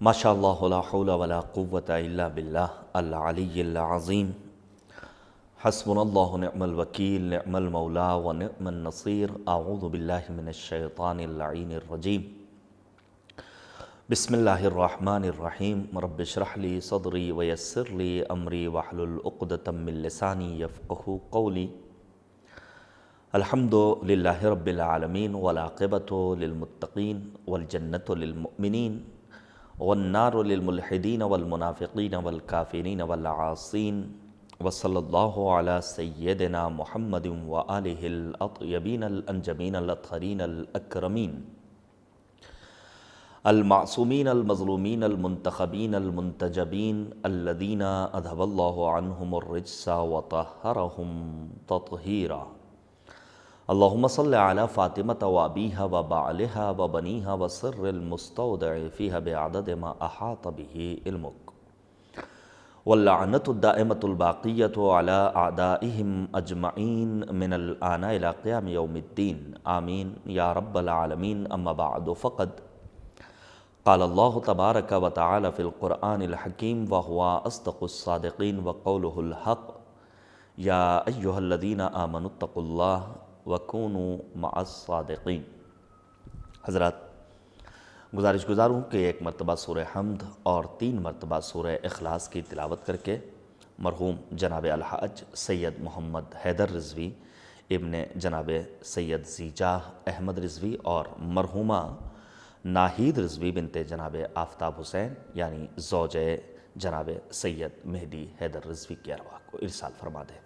ماشاء اللہ لا حول ولا قوۃ الا باللہ العلی العظیم حسبنا اللہ نعم الوکیل نعم المولا ونعم النصیر اعوذ باللہ من الشیطان اللعین الرجیم بسم اللہ الرحمن الرحیم رب اشرح لی صدری ویسر لی امری واحلل عقدۃ من لسانی یفقہوا قولی الحمد للہ رب العالمین والعاقبۃ للمتقین والجنۃ للمؤمنین والنار للملحدین والمنافقین والکافرین والعاصین وصلی اللہ علی سیدنا محمد وآلہ الاطیبین الانجمین الاطہرین الاکرمین المعصومین المظلومین المنتخبین المنتجبین الذین اذھب اللہ عنہم الرجس وطہرہم تطہیرا اللہم صل علی فاطمة وابیہا وبعلہا وبنیہا وسر المستودع فیہا بعدد ما احاط به علمک واللعنة الدائمة الباقیة علی اعدائہم اجمعین من الآن الى قیام یوم الدین آمین یا رب العالمین اما بعد فقد قال اللہ تبارک وتعالی فی القرآن الحکیم وہو اصدق الصادقین وقولہ الحق یا ایہا الذین آمنوا اتقوا اللہ وَكُونُوا مَعَ الصَّادِقِينَ۔ حضرات، گزارش گزار ہوں کہ ایک مرتبہ سورہ حمد اور 3 مرتبہ سورہ اخلاص کی تلاوت کر کے مرحوم جناب الحاج سید محمد حیدر رضوی ابن جناب سید زیجاہ احمد رضوی اور مرحومہ ناہید رضوی بنت جناب آفتاب حسین یعنی زوجہ جناب سید مہدی حیدر رضوی کی ارواح کو ارسال فرما دے۔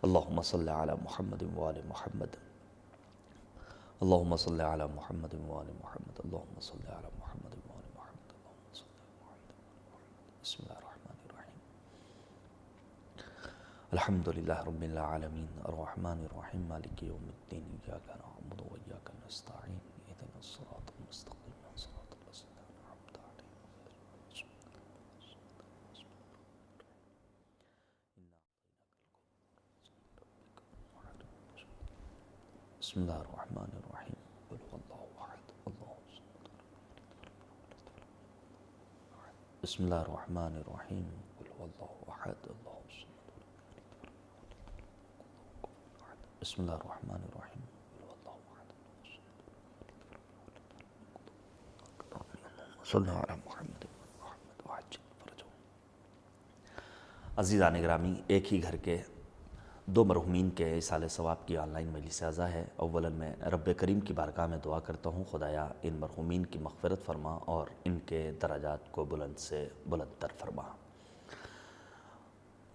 اللہم صلی علی محمد وآل محمد، اللہم صلی علی محمد وآل محمد، اللہم صلی علی محمد وآل محمد، اللہم صلی علی محمد وآل محمد۔ بسم اللہ الرحمن الرحیم الحمدللہ رب العالمین الرحمن الرحیم مالک یوم الدین ایاک نعبد وایاک نستعین اہدنا الصراط المستقیم صراط الذین انعمت علیہم بسم اللہ الرحمن الرحیم قل هو اللہ احد اللہ الصمد بسم اللہ الرحمن الرحیم قل هو اللہ احد اللہ الصمد بسم اللہ الرحمن الرحیم قل هو اللہ احد صلی اللہ علی محمد وعجل فرجهم۔ عزیزان گرامی، ایک ہی گھر کے 2 مرحومین کے ایصال ثواب کی آن لائن مجلس اعزا ہے۔ اولاً میں رب کریم کی بارگاہ میں دعا کرتا ہوں خدایا ان مرحومین کی مغفرت فرما اور ان کے درجات کو بلند سے بلند تر فرما۔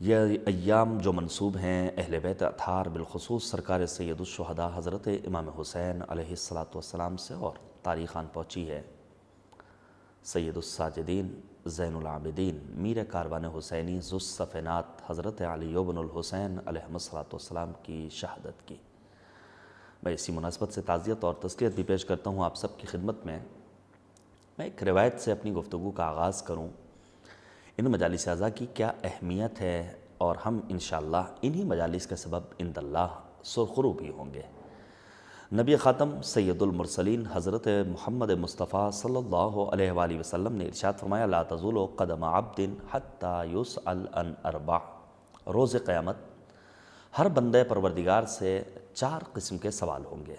یہ ایام جو منسوب ہیں اہل بیت اطہار بالخصوص سرکار سید الشہداء حضرت امام حسین علیہ السلام سے اور تاریخ آن پہنچی ہے سید الساجدین زین العابدین میر کاروان حسینی ذو الصفینات حضرت علی بن الحسین علیہ السلام کی شہادت کی۔ میں اسی مناسبت سے تعزیت اور تسلیت بھی پیش کرتا ہوں آپ سب کی خدمت میں۔ میں ایک روایت سے اپنی گفتگو کا آغاز کروں۔ ان مجالس اعزا کی کیا اہمیت ہے اور ہم انشاءاللہ انہی مجالس کے سبب عند اللہ سرخرو بھی ہوں گے۔ نبی خاتم سید المرسلین حضرت محمد مصطفیٰ صلی اللہ علیہ وآلہ وسلم نے ارشاد فرمایا لا تزول قدم عبد حتی یسأل عن 4۔ روز قیامت ہر بندہ پروردگار سے 4 قسم کے سوال ہوں گے۔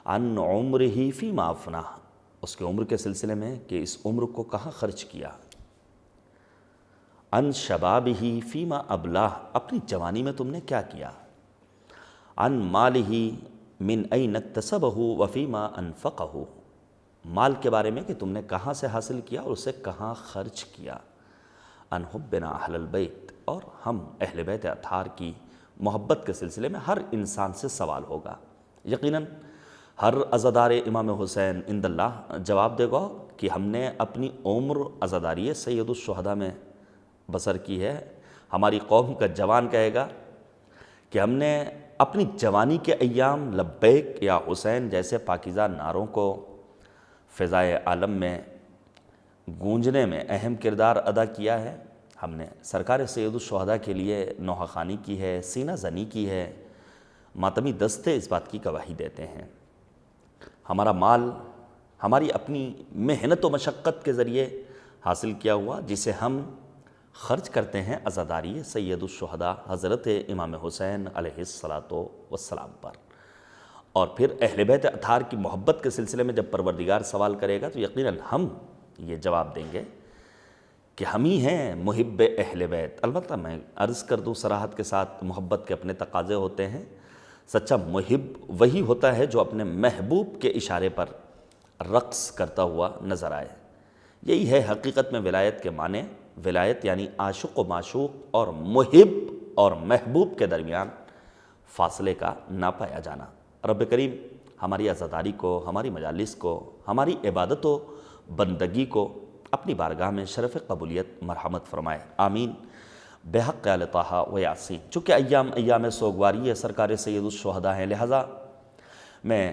عن عمرہ فیما افناہ، اس کے عمر کے سلسلے میں کہ اس عمر کو کہاں خرچ کیا۔ عن شبابہ فیما ابلاہ، اپنی جوانی میں تم نے کیا کیا۔ عن مالہ من این اکتسبہ وفیما انفقہ، مال کے بارے میں کہ تم نے کہاں سے حاصل کیا اور اسے کہاں خرچ کیا۔ عن حبنا اہل البیت، اور ہم اہل بیت اطہار کی محبت کے سلسلے میں ہر انسان سے سوال ہوگا۔ یقیناً ہر عزادار امام حسین عند اللہ جواب دے گا کہ ہم نے اپنی عمر عزاداری سید الشہداء میں بسر کی ہے۔ ہماری قوم کا جوان کہے گا کہ ہم نے اپنی جوانی کے ایام لبیک یا حسین جیسے پاکیزہ نعروں کو فضائے عالم میں گونجنے میں اہم کردار ادا کیا ہے۔ ہم نے سرکار سید الشہداء کے لیے نوحہ خوانی کی ہے، سینہ زنی کی ہے۔ ماتمی دستے اس بات کی گواہی دیتے ہیں۔ ہمارا مال ہماری اپنی محنت و مشقت کے ذریعے حاصل کیا ہوا جسے ہم خرچ کرتے ہیں عزاداری سید الشہداء حضرت امام حسین علیہ السلام پر۔ اور پھر اہل بیت اطہار کی محبت کے سلسلے میں جب پروردگار سوال کرے گا تو یقیناً ہم یہ جواب دیں گے کہ ہم ہی ہیں محب اہل بیت۔ البتہ میں عرض کر دوں صراحت کے ساتھ، محبت کے اپنے تقاضے ہوتے ہیں۔ سچا محب وہی ہوتا ہے جو اپنے محبوب کے اشارے پر رقص کرتا ہوا نظر آئے۔ یہی ہے حقیقت میں ولایت کے معنی۔ ولایت یعنی عاشق و معشوق اور محب اور محبوب کے درمیان فاصلے کا نہ پایا جانا۔ رب کریم ہماری عزاداری کو، ہماری مجالس کو، ہماری عبادت و بندگی کو اپنی بارگاہ میں شرف قبولیت مرحمت فرمائے، آمین بحق آل طٰہٰ و یاسین۔ چونکہ ایام سوگواری ہے، سرکار سید الشہداء ہیں، لہٰذا میں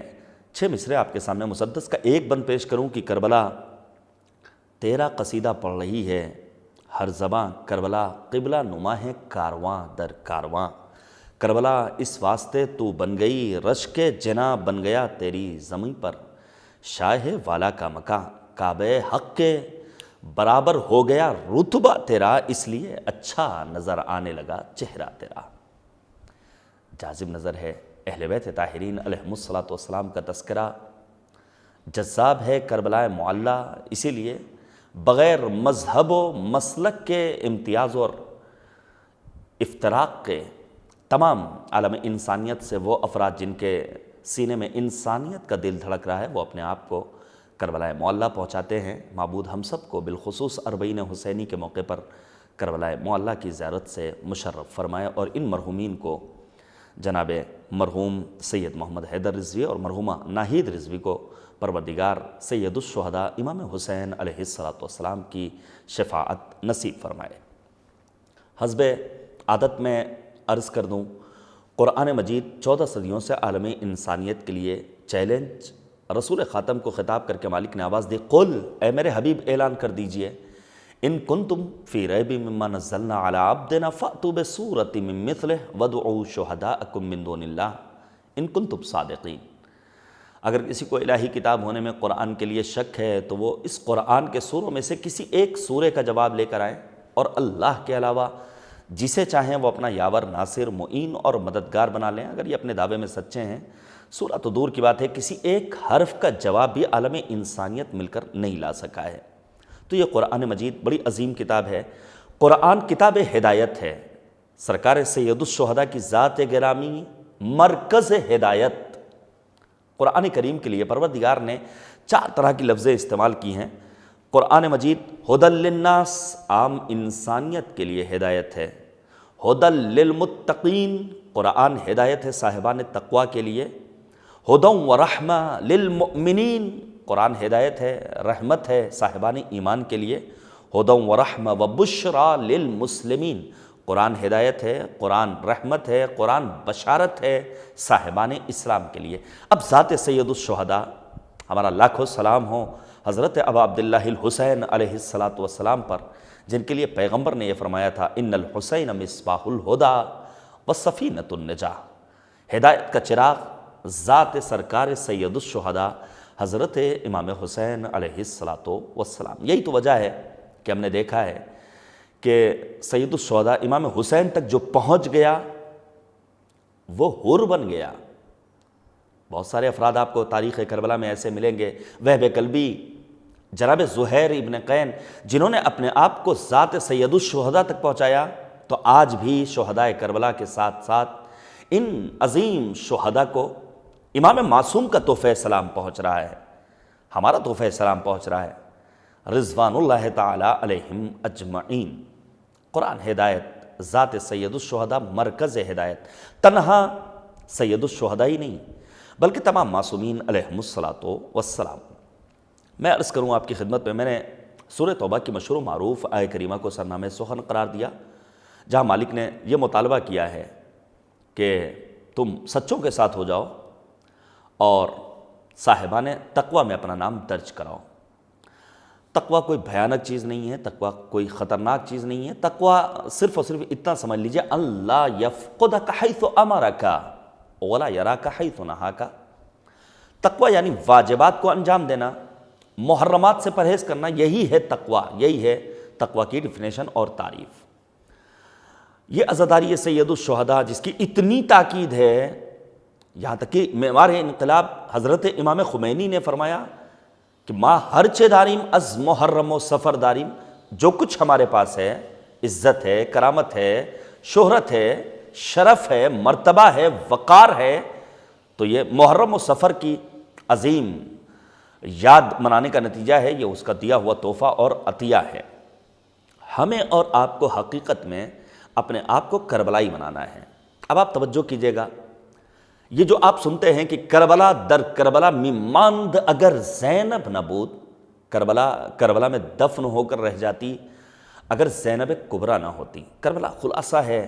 6 مصرے آپ کے سامنے مسدس کا ایک بند پیش کروں کہ کربلا تیرا قصیدہ پڑھ رہی ہے ہر زباں، کربلا قبلہ نما ہے کارواں در کارواں۔ کربلا اس واسطے تو بن گئی، رشک جنا بن گیا تیری زمیں پر، شاہ والا کا مکاں کعبہ حق کے برابر ہو گیا رتبہ تیرا، اس لیے اچھا نظر آنے لگا چہرہ تیرا۔ جاذب نظر ہے اہل بیت طاہرین علیہم الصلاۃ کا تذکرہ، جذاب ہے کربلا معلیٰ، اسی لیے بغیر مذہب و مسلک کے امتیاز اور افتراق کے تمام عالم انسانیت سے وہ افراد جن کے سینے میں انسانیت کا دل دھڑک رہا ہے، وہ اپنے آپ کو کربلا معلیٰ پہنچاتے ہیں۔ معبود ہم سب کو بالخصوص 40 حسینی کے موقع پر کربلا معلیٰ کی زیارت سے مشرف فرمائے، اور ان مرحومین کو جناب مرحوم سید محمد حیدر رضوی اور مرحومہ ناہید رضوی کو پروردگار سید الشہداء امام حسین علیہ السلام کی شفاعت نصیب فرمائے۔ حسب عادت میں عرض کر دوں، قرآن مجید 14 صدیوں سے عالم انسانیت کے لیے چیلنج، رسول خاتم کو خطاب کر کے مالک نے آواز دی، قل اے میرے حبیب اعلان کر دیجئے، ان کنتم فی ریب مما نزلنا علی عبدنا فأتوا بسورۃ من مثلہ وادعوا شہداءکم من دون اللہ ان کنتم صادقین۔ اگر کسی کو الہی کتاب ہونے میں قرآن کے لیے شک ہے تو وہ اس قرآن کے سوروں میں سے کسی ایک سورے کا جواب لے کر آئیں، اور اللہ کے علاوہ جسے چاہیں وہ اپنا یاور، ناصر، معین اور مددگار بنا لیں اگر یہ اپنے دعوے میں سچے ہیں۔ سورہ تو دور کی بات ہے، کسی ایک حرف کا جواب بھی عالم انسانیت مل کر نہیں لا سکا ہے۔ تو یہ قرآن مجید بڑی عظیم کتاب ہے۔ قرآن کتاب ہدایت ہے، سرکار سید الشہداء کی ذات گرامی مرکز ہدایت۔ قرآن کریم کے لیے پروردگار نے 4 طرح کی لفظیں استعمال کی ہیں۔ قرآن مجید ھدی للناس، عام انسانیت کے لیے ہدایت ہے۔ ھدی للمتقین، قرآن ہدایت ہے صاحبان تقوی کے لیے۔ ھدی ورحمہ للمؤمنین، قرآن ہدایت ہے، رحمت ہے صاحبان ایمان کے لیے۔ ھدی ورحمہ وبشریٰ للمسلمین، قرآن ہدایت ہے، قرآن رحمت ہے، قرآن بشارت ہے صاحبان اسلام کے لیے۔ اب ذات سید الشہداء، ہمارا لاکھوں سلام ہو حضرت ابا عبداللہ الحسین علیہ السلام پر، جن کے لیے پیغمبر نے یہ فرمایا تھا ان الحسین مصباح الہدیٰ وسفینۃ النجاہ۔ ہدایت کا چراغ ذات سرکار سید الشہداء حضرت امام حسین علیہ السلام۔ یہی تو وجہ ہے کہ ہم نے دیکھا ہے کہ سید الشہداء امام حسین تک جو پہنچ گیا وہ حر بن گیا۔ بہت سارے افراد آپ کو تاریخ کربلا میں ایسے ملیں گے، وہب کلبی، جناب زہیر ابن قین، جنہوں نے اپنے آپ کو ذات سید الشہداء تک پہنچایا۔ تو آج بھی شہداء کربلا کے ساتھ ساتھ ان عظیم شہداء کو امام معصوم کا تحفہ سلام پہنچ رہا ہے، ہمارا تحفہ سلام پہنچ رہا ہے، رضوان اللہ تعالی علیہم اجمعین۔ قرآن ہدایت، ذات سید الشہداء مرکز ہدایت، تنہا سید الشہداء ہی نہیں بلکہ تمام معصومین علیہم السلام۔ میں عرض کروں آپ کی خدمت میں نے سورہ توبہ کی مشہور و معروف آیہ کریمہ کو سرنامہ سخن قرار دیا، جہاں مالک نے یہ مطالبہ کیا ہے کہ تم سچوں کے ساتھ ہو جاؤ اور صاحبان تقوی میں اپنا نام درج کراؤ۔ تقوی کوئی بھیانک چیز نہیں ہے، تقوی کوئی خطرناک چیز نہیں ہے۔ تقوی صرف اور صرف اتنا سمجھ لیجئے، اللہ یفقدک حیث امرک ولا یراک حیث نہاک۔ تقوی یعنی واجبات کو انجام دینا، محرمات سے پرہیز کرنا، یہی ہے تقویٰ، یہی ہے تقویٰ کی ڈیفینیشن اور تعریف۔ یہ عزاداری سید الشہداء جس کی اتنی تاکید ہے، یہاں تک کہ معمار انقلاب حضرت امام خمینی نے فرمایا کہ ما ہر چے داریم از محرم و سفر داریم، جو کچھ ہمارے پاس ہے، عزت ہے، کرامت ہے، شہرت ہے، شرف ہے، مرتبہ ہے، وقار ہے، تو یہ محرم و سفر کی عظیم یاد منانے کا نتیجہ ہے، یہ اس کا دیا ہوا تحفہ اور عطیہ ہے۔ ہمیں اور آپ کو حقیقت میں اپنے آپ کو کربلائی بنانا ہے۔ اب آپ توجہ کیجئے گا، یہ جو آپ سنتے ہیں کہ کربلا در کربلا می ماند اگر زینب نہ بود، کربلا میں دفن ہو کر رہ جاتی اگر زینب کبریٰ نہ ہوتی۔ کربلا خلاصہ ہے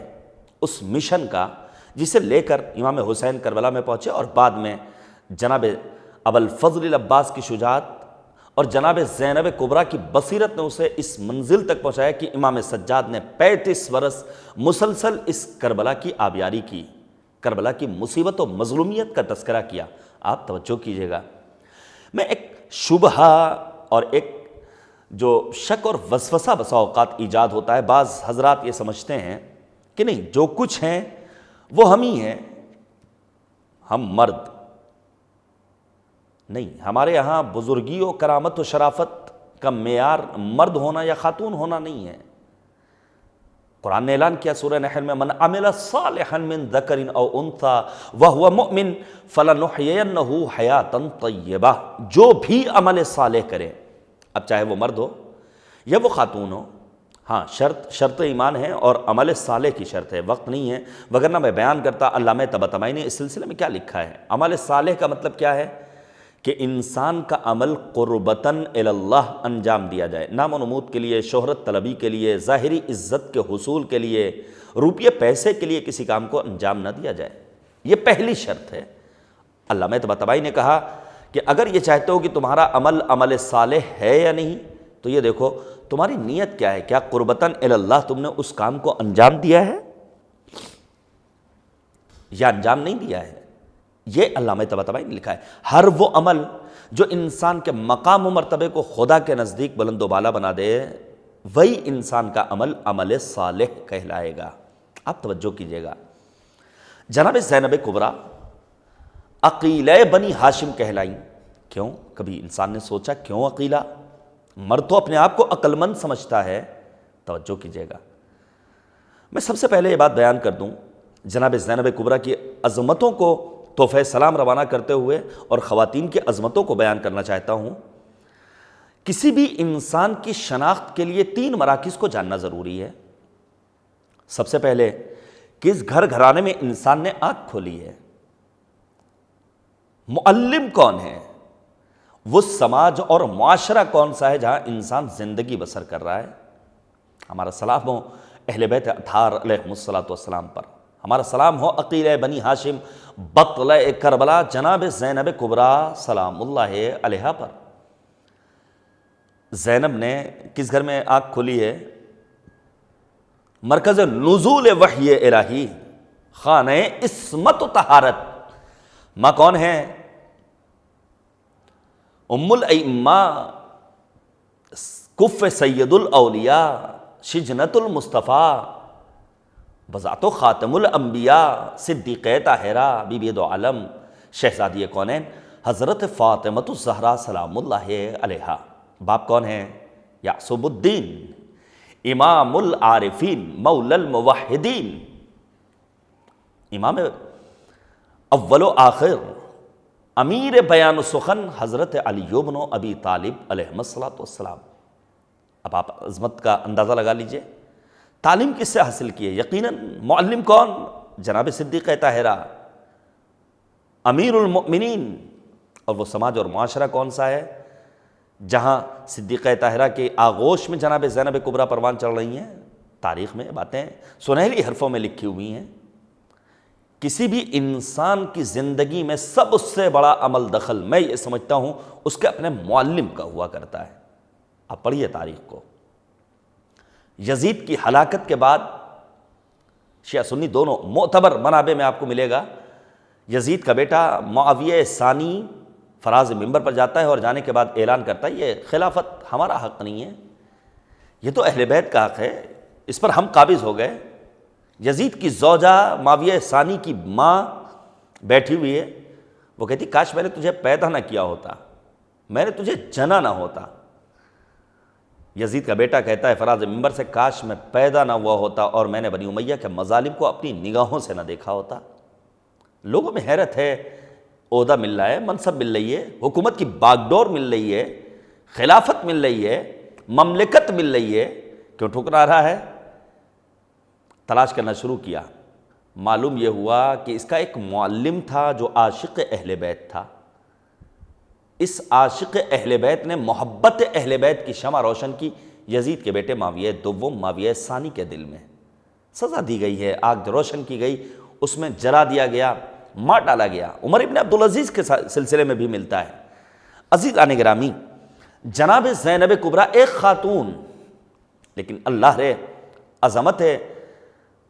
اس مشن کا جسے لے کر امام حسین کربلا میں پہنچے، اور بعد میں جناب ابوالفضل العباس کی شجاعت اور جناب زینب کبریٰ کی بصیرت نے اسے اس منزل تک پہنچایا کہ امام سجاد نے 35 برس مسلسل اس کربلا کی آبیاری کی، کربلا کی مصیبت و مظلومیت کا تذکرہ کیا۔ آپ توجہ کیجئے گا، میں ایک شبہہ اور ایک جو شک اور وسوسہ بسا اوقات ایجاد ہوتا ہے، بعض حضرات یہ سمجھتے ہیں کہ نہیں، جو کچھ ہیں وہ ہم ہی ہیں، ہم مرد نہیں، ہمارے یہاں بزرگی و کرامت و شرافت کا معیار مرد ہونا یا خاتون ہونا نہیں ہے۔ قرآن نے اعلان کیا سورہ نحل میں، من عمل صالحا من ذکر او انثی وہو مؤمن فلنحیینہ حیاتا طیبہ، جو بھی عمل صالح کرے، اب چاہے وہ مرد ہو یا وہ خاتون ہو، ہاں شرط ایمان ہے اور عمل صالح کی شرط ہے، وقت نہیں ہے وگرنہ میں بیان کرتا۔ علامہ طباطبائی نے اس سلسلے میں کیا لکھا ہے؟ عمل صالح کا مطلب کیا ہے کہ انسان کا عمل قربتاً اللہ انجام دیا جائے، نام و نمود کے لیے، شہرت طلبی کے لیے، ظاہری عزت کے حصول کے لیے، روپیے پیسے کے لیے کسی کام کو انجام نہ دیا جائے، یہ پہلی شرط ہے۔ علامہ طباطبائی نے کہا کہ اگر یہ چاہتے ہو کہ تمہارا عمل صالح ہے یا نہیں، تو یہ دیکھو تمہاری نیت کیا ہے، کیا قربتاً اللہ تم نے اس کام کو انجام دیا ہے یا انجام نہیں دیا ہے۔ یہ علامہ طباطبائی نے لکھا ہے۔ ہر وہ عمل جو انسان کے مقام و مرتبے کو خدا کے نزدیک بلند و بالا بنا دے، وہی انسان کا عمل صالح کہلائے گا۔ آپ توجہ کیجئے گا، جناب زینب کبریٰ عقیلہ بنی ہاشم کہلائیں۔ کیوں؟ کبھی انسان نے سوچا کیوں عقیلہ؟ مرد تو اپنے آپ کو عقل مند سمجھتا ہے۔ توجہ کیجئے گا، میں سب سے پہلے یہ بات بیان کر دوں، جناب زینب کبریٰ کی عظمتوں کو تحفہ سلام روانہ کرتے ہوئے اور خواتین کی عظمتوں کو بیان کرنا چاہتا ہوں۔ کسی بھی انسان کی شناخت کے لیے 3 مراکز کو جاننا ضروری ہے۔ سب سے پہلے کس گھر گھرانے میں انسان نے آنکھ کھولی ہے، معلم کون ہے، وہ سماج اور معاشرہ کون سا ہے جہاں انسان زندگی بسر کر رہا ہے۔ ہمارا سلام ہو اہل بیت اطہار علیہم السلام پر، ہمارا سلام ہو عقیلہ بنی ہاشم بطلہ کربلا جناب زینب کبریٰ سلام اللہ علیہا پر۔ زینب نے کس گھر میں آنکھ کھولی ہے؟ مرکز نزول وحی الہی، خانہ عصمت و طہارت۔ ماں کون ہے؟ ام الائمہ، کف سید الاولیاء، شجنت المصطفیٰ، بذات و خاتم الانبیاء، صدیقہ طاہرہ، بی بی دو عالم، شہزادی کونین حضرت فاطمۃ الزہرا سلام اللہ علیہا۔ باپ کون ہیں؟ یعصب الدین، امام العارفین، مولا الموحدین، امام اول و آخر، امیر بیان و سخن حضرت علی بن ابی طالب علیہ السلام۔ اب آپ عظمت کا اندازہ لگا لیجئے، تعلیم کس سے حاصل کی ہے؟ یقیناً معلم کون؟ جناب صدیقہ طاہرہ، امیر المؤمنین۔ اور وہ سماج اور معاشرہ کون سا ہے جہاں صدیقہ طاہرہ کے آغوش میں جناب زینب کبریٰ پروان چڑھ رہی ہیں؟ تاریخ میں باتیں سنہری حرفوں میں لکھی ہوئی ہیں۔ کسی بھی انسان کی زندگی میں سب سے بڑا عمل دخل میں یہ سمجھتا ہوں اس کے اپنے معلم کا ہوا کرتا ہے۔ آپ پڑھیے تاریخ کو، یزید کی ہلاکت کے بعد شیعہ سنی دونوں معتبر منابع میں آپ کو ملے گا، یزید کا بیٹا معاویہ ثانی فراز منبر پر جاتا ہے اور جانے کے بعد اعلان کرتا ہے یہ خلافت ہمارا حق نہیں ہے، یہ تو اہل بیت کا حق ہے، اس پر ہم قابض ہو گئے۔ یزید کی زوجہ معاویہ ثانی کی ماں بیٹھی ہوئی ہے، وہ کہتی کاش میں نے تجھے پیدا نہ کیا ہوتا، میں نے تجھے جنا نہ ہوتا۔ یزید کا بیٹا کہتا ہے فراز منبر سے کاش میں پیدا نہ ہوا ہوتا اور میں نے بنی امیہ کے مظالم کو اپنی نگاہوں سے نہ دیکھا ہوتا۔ لوگوں میں حیرت ہے، عہدہ مل رہا ہے، منصب مل رہی ہے، حکومت کی باغ ڈور مل رہی ہے، خلافت مل رہی ہے، مملکت مل رہی ہے، کیوں ٹھکرا رہا ہے؟ تلاش کرنا شروع کیا، معلوم یہ ہوا کہ اس کا ایک معلم تھا جو عاشق اہل بیت تھا۔ اس عاشق اہل بیت نے محبت اہل بیت کی شمع روشن کی یزید کے بیٹے معاویہ دوم معاویہ ثانی کے دل میں۔ سزا دی گئی ہے، آگ روشن کی گئی، اس میں جلا دیا گیا، مار ڈالا گیا۔ عمر ابن عبدالعزیز کے سلسلے میں بھی ملتا ہے۔ عزیزان گرامی، جناب زینب کبریٰ ایک خاتون، لیکن اللہ رے عظمت ہے،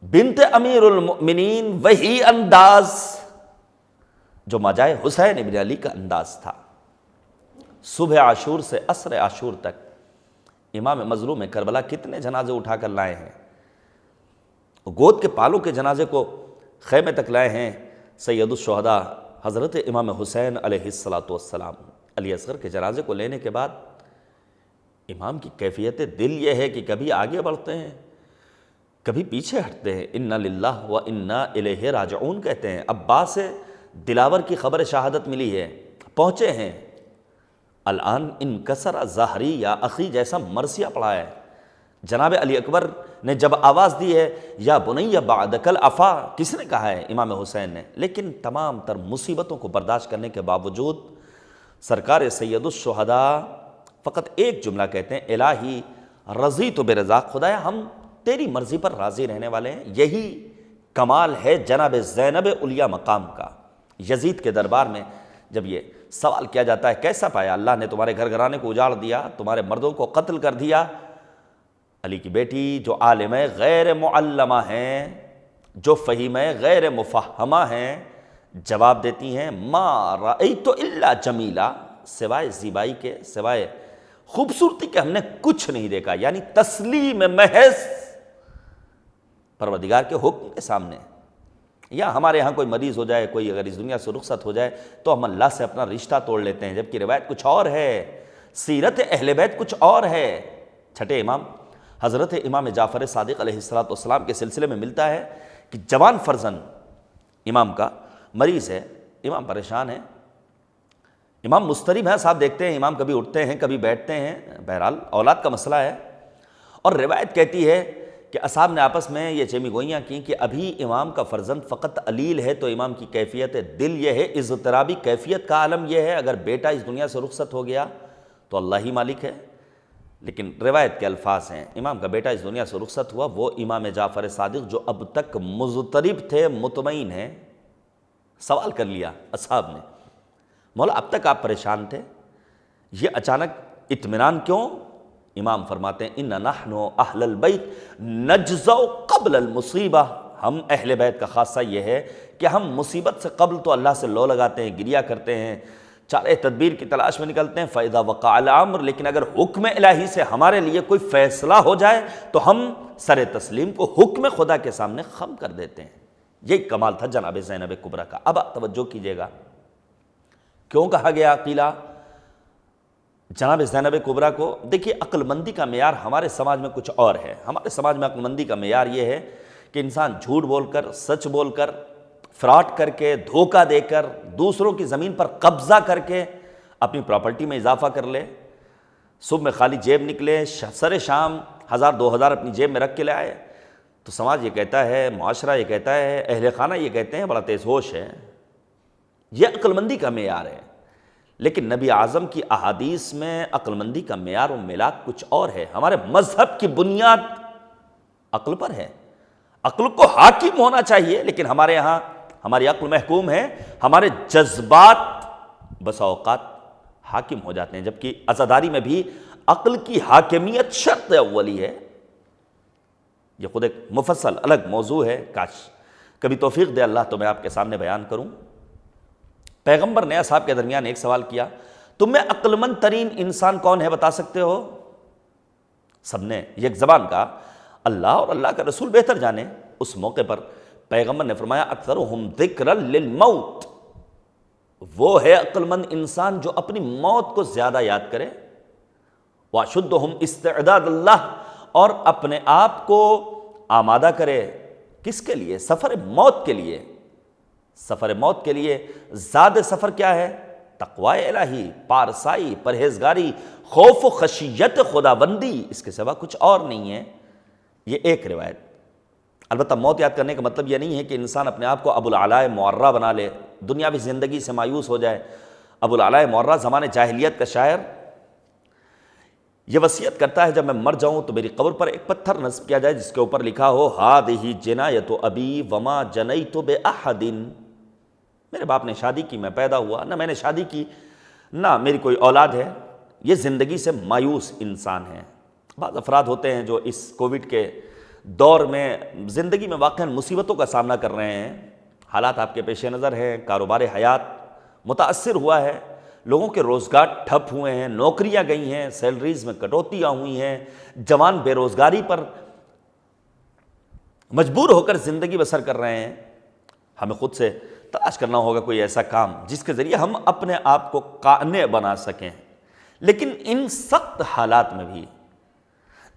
بنت امیر المؤمنین وہی انداز جو ماجائے حسین ابن علی کا انداز تھا۔ صبح عاشور سے عصر عاشور تک امام مظلوم کربلا کتنے جنازے اٹھا کر لائے ہیں، گود کے پالوں کے جنازے کو خیمے تک لائے ہیں۔ سید الشہداء حضرت امام حسین علیہ السلام علی اصغر کے جنازے کو لینے کے بعد امام کی کیفیت دل یہ ہے کہ کبھی آگے بڑھتے ہیں، کبھی پیچھے ہٹتے ہیں۔ انا للہ و انا الیہ راجعون کہتے ہیں۔ عباس سے دلاور کی خبر شہادت ملی ہے، پہنچے ہیں۔ الان انکسر ظہری یا اخی جیسا مرثیہ پڑھا ہے۔ جناب علی اکبر نے جب آواز دی ہے یا بنی بعدک العفا، کس نے کہا ہے؟ امام حسین نے۔ لیکن تمام تر مصیبتوں کو برداشت کرنے کے باوجود سرکار سید الشہداء فقط ایک جملہ کہتے ہیں، الہی رضیت برضاک، خدایا ہم تیری مرضی پر راضی رہنے والے ہیں۔ یہی کمال ہے جناب زینب علیہ مقام کا۔ یزید کے دربار میں جب یہ سوال کیا جاتا ہے کیسا پایا اللہ نے تمہارے گھر گھرانے کو اجاڑ دیا، تمہارے مردوں کو قتل کر دیا، علی کی بیٹی جو عالمہ غیر معلمہ ہیں، جو فہیمہ غیر مفہمہ ہیں، جواب دیتی ہیں ما رأیت الا جمیلا، سوائے زیبائی کے، سوائے خوبصورتی کے ہم نے کچھ نہیں دیکھا، یعنی تسلیم محض پروردگار کے حکم کے سامنے۔ یا ہمارے ہاں کوئی مریض ہو جائے، کوئی اگر اس دنیا سے رخصت ہو جائے تو ہم اللہ سے اپنا رشتہ توڑ لیتے ہیں، جبکہ روایت کچھ اور ہے، سیرت اہل بیت کچھ اور ہے۔ چھٹے امام حضرت امام جعفر صادق علیہ السلام کے سلسلے میں ملتا ہے کہ جوان فرزند امام کا مریض ہے، امام پریشان ہے، امام مضطرب ہے، صاحب دیکھتے ہیں امام کبھی اٹھتے ہیں کبھی بیٹھتے ہیں، بہرحال اولاد کا مسئلہ ہے۔ اور روایت کہتی ہے کہ اصحاب نے آپس میں یہ چیمی گوئیاں کی کہ ابھی امام کا فرزند فقط علیل ہے تو امام کی کیفیت دل یہ ہے، اضطرابی کیفیت کا عالم یہ ہے، اگر بیٹا اس دنیا سے رخصت ہو گیا تو اللہ ہی مالک ہے۔ لیکن روایت کے الفاظ ہیں امام کا بیٹا اس دنیا سے رخصت ہوا، وہ امام جعفر صادق جو اب تک مضطرب تھے مطمئن ہیں۔ سوال کر لیا اصحاب نے، مولا اب تک آپ پریشان تھے، یہ اچانک اطمینان کیوں؟ امام فرماتے ہیں ان نحن اہل البیت نجزع قبل المصیبہ، ہم اہل بیت کا خاصہ یہ ہے کہ ہم مصیبت سے قبل تو اللہ سے لو لگاتے ہیں، گریہ کرتے ہیں، چارے تدبیر کی تلاش میں نکلتے ہیں۔ فَإِذَا وَقَعَ الْأَمْرُ، لیکن اگر حکم الہی سے ہمارے لیے کوئی فیصلہ ہو جائے تو ہم سر تسلیم کو حکم خدا کے سامنے خم کر دیتے ہیں۔ یہی کمال تھا جناب زینب کبریٰ کا۔ اب آپ توجہ کیجئے گا، کیوں کہا گیا قیلا جناب زینب کبریٰ کو؟ دیکھیے عقل مندی کا معیار ہمارے سماج میں کچھ اور ہے۔ ہمارے سماج میں عقل مندی کا معیار یہ ہے کہ انسان جھوٹ بول کر، سچ بول کر، فراڈ کر کے، دھوکہ دے کر، دوسروں کی زمین پر قبضہ کر کے اپنی پراپرٹی میں اضافہ کر لے، صبح میں خالی جیب نکلے، سر شام 1000-2000 اپنی جیب میں رکھ کے لے آئے، تو سماج یہ کہتا ہے، معاشرہ یہ کہتا ہے، اہل خانہ یہ کہتے ہیں بڑا تیز ہوش ہے۔ یہ عقل مندی کا معیار ہے۔ لیکن نبی اعظم کی احادیث میں عقل مندی کا معیار و ملاک کچھ اور ہے۔ ہمارے مذہب کی بنیاد عقل پر ہے، عقل کو حاکم ہونا چاہیے، لیکن ہمارے یہاں ہماری عقل محکوم ہے، ہمارے جذبات بسا اوقات حاکم ہو جاتے ہیں، جبکہ عزاداری میں بھی عقل کی حاکمیت شرط اولی ہے۔ یہ خود ایک مفصل الگ موضوع ہے، کاش کبھی توفیق دے اللہ تو میں آپ کے سامنے بیان کروں۔ پیغمبر نے اصحاب کے درمیان ایک سوال کیا، تم میں عقل مند ترین انسان کون ہے بتا سکتے ہو؟ سب نے یک زبان کہا اللہ اور اللہ کا رسول بہتر جانے۔ اس موقع پر پیغمبر نے فرمایا اکثرہم ذکرا للموت، وہ ہے عقل مند انسان جو اپنی موت کو زیادہ یاد کرے، واشدہم استعداد اللہ، اور اپنے آپ کو آمادہ کرے کس کے لیے؟ سفر موت کے لیے۔ سفر موت کے لیے زاد سفر کیا ہے؟ تقوی الہی، پارسائی، پرہیزگاری، خوف و خشیت خداوندی، اس کے سوا کچھ اور نہیں ہے۔ یہ ایک روایت۔ البتہ موت یاد کرنے کا مطلب یہ نہیں ہے کہ انسان اپنے آپ کو ابو العلاء معرہ بنا لے، دنیاوی زندگی سے مایوس ہو جائے۔ ابو العلاء معرہ زمانے جاہلیت کا شاعر یہ وصیت کرتا ہے جب میں مر جاؤں تو میری قبر پر ایک پتھر نصب کیا جائے جس کے اوپر لکھا ہو ہذہ جنایۃ ابی وما جنیت باحد، میرے باپ نے شادی کی، میں پیدا ہوا، نہ میں نے شادی کی، نہ میری کوئی اولاد ہے۔ یہ زندگی سے مایوس انسان ہے۔ بعض افراد ہوتے ہیں جو اس کووڈ کے دور میں زندگی میں واقعاً مصیبتوں کا سامنا کر رہے ہیں، حالات آپ کے پیش نظر ہیں، کاروبار حیات متاثر ہوا ہے، لوگوں کے روزگار ٹھپ ہوئے ہیں، نوکریاں گئی ہیں، سیلریز میں کٹوتیاں ہوئی ہیں، جوان بے روزگاری پر مجبور ہو کر زندگی بسر کر رہے ہیں۔ ہمیں خود سے تلاش کرنا ہوگا کوئی ایسا کام جس کے ذریعے ہم اپنے آپ کو قانع بنا سکیں۔ لیکن ان سخت حالات میں بھی،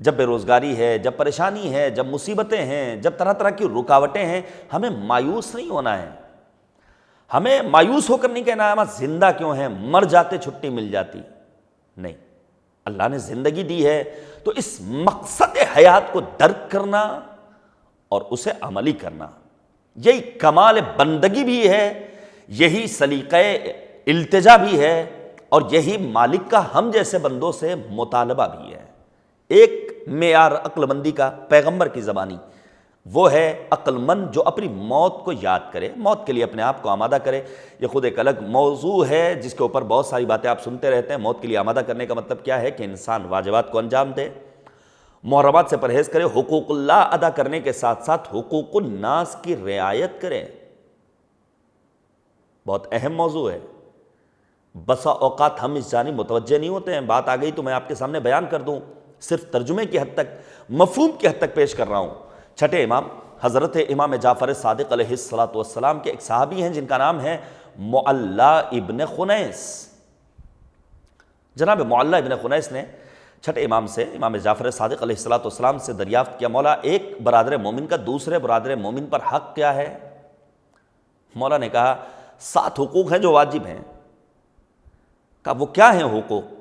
جب بے روزگاری ہے، جب پریشانی ہے، جب مصیبتیں ہیں، جب طرح طرح کی رکاوٹیں ہیں، ہمیں مایوس نہیں ہونا ہے۔ ہمیں مایوس ہو کر نہیں کہنا ہے ہم زندہ کیوں ہیں، مر جاتے چھٹی مل جاتی، نہیں۔ اللہ نے زندگی دی ہے تو اس مقصد حیات کو درک کرنا اور اسے عملی کرنا، یہی کمال بندگی بھی ہے، یہی سلیقہ التجا بھی ہے، اور یہی مالک کا ہم جیسے بندوں سے مطالبہ بھی ہے۔ ایک معیار عقل مندی کا پیغمبر کی زبانی، وہ ہے عقل مند جو اپنی موت کو یاد کرے، موت کے لیے اپنے آپ کو آمادہ کرے۔ یہ خود ایک الگ موضوع ہے جس کے اوپر بہت ساری باتیں آپ سنتے رہتے ہیں۔ موت کے لیے آمادہ کرنے کا مطلب کیا ہے کہ انسان واجبات کو انجام دے، محرمات سے پرہیز کرے، حقوق اللہ ادا کرنے کے ساتھ ساتھ حقوق الناس کی رعایت کرے۔ بہت اہم موضوع ہے، بسا اوقات ہم اس جانب متوجہ نہیں ہوتے ہیں۔ بات آ گئی تو میں آپ کے سامنے بیان کر دوں، صرف ترجمے کی حد تک، مفہوم کی حد تک پیش کر رہا ہوں۔ چھٹے امام حضرت امام جعفر صادق علیہ السلام کے ایک صحابی ہیں جن کا نام ہے معلی ابن خنیس۔ جناب معلی ابن خنیس نے چھٹے امام سے، امام جعفر صادق علیہ السلام سے دریافت کیا، مولا ایک برادر مومن کا دوسرے برادر مومن پر حق کیا ہے؟ مولا نے کہا 7 حقوق ہیں جو واجب ہیں۔ کہا وہ کیا ہیں حقوق؟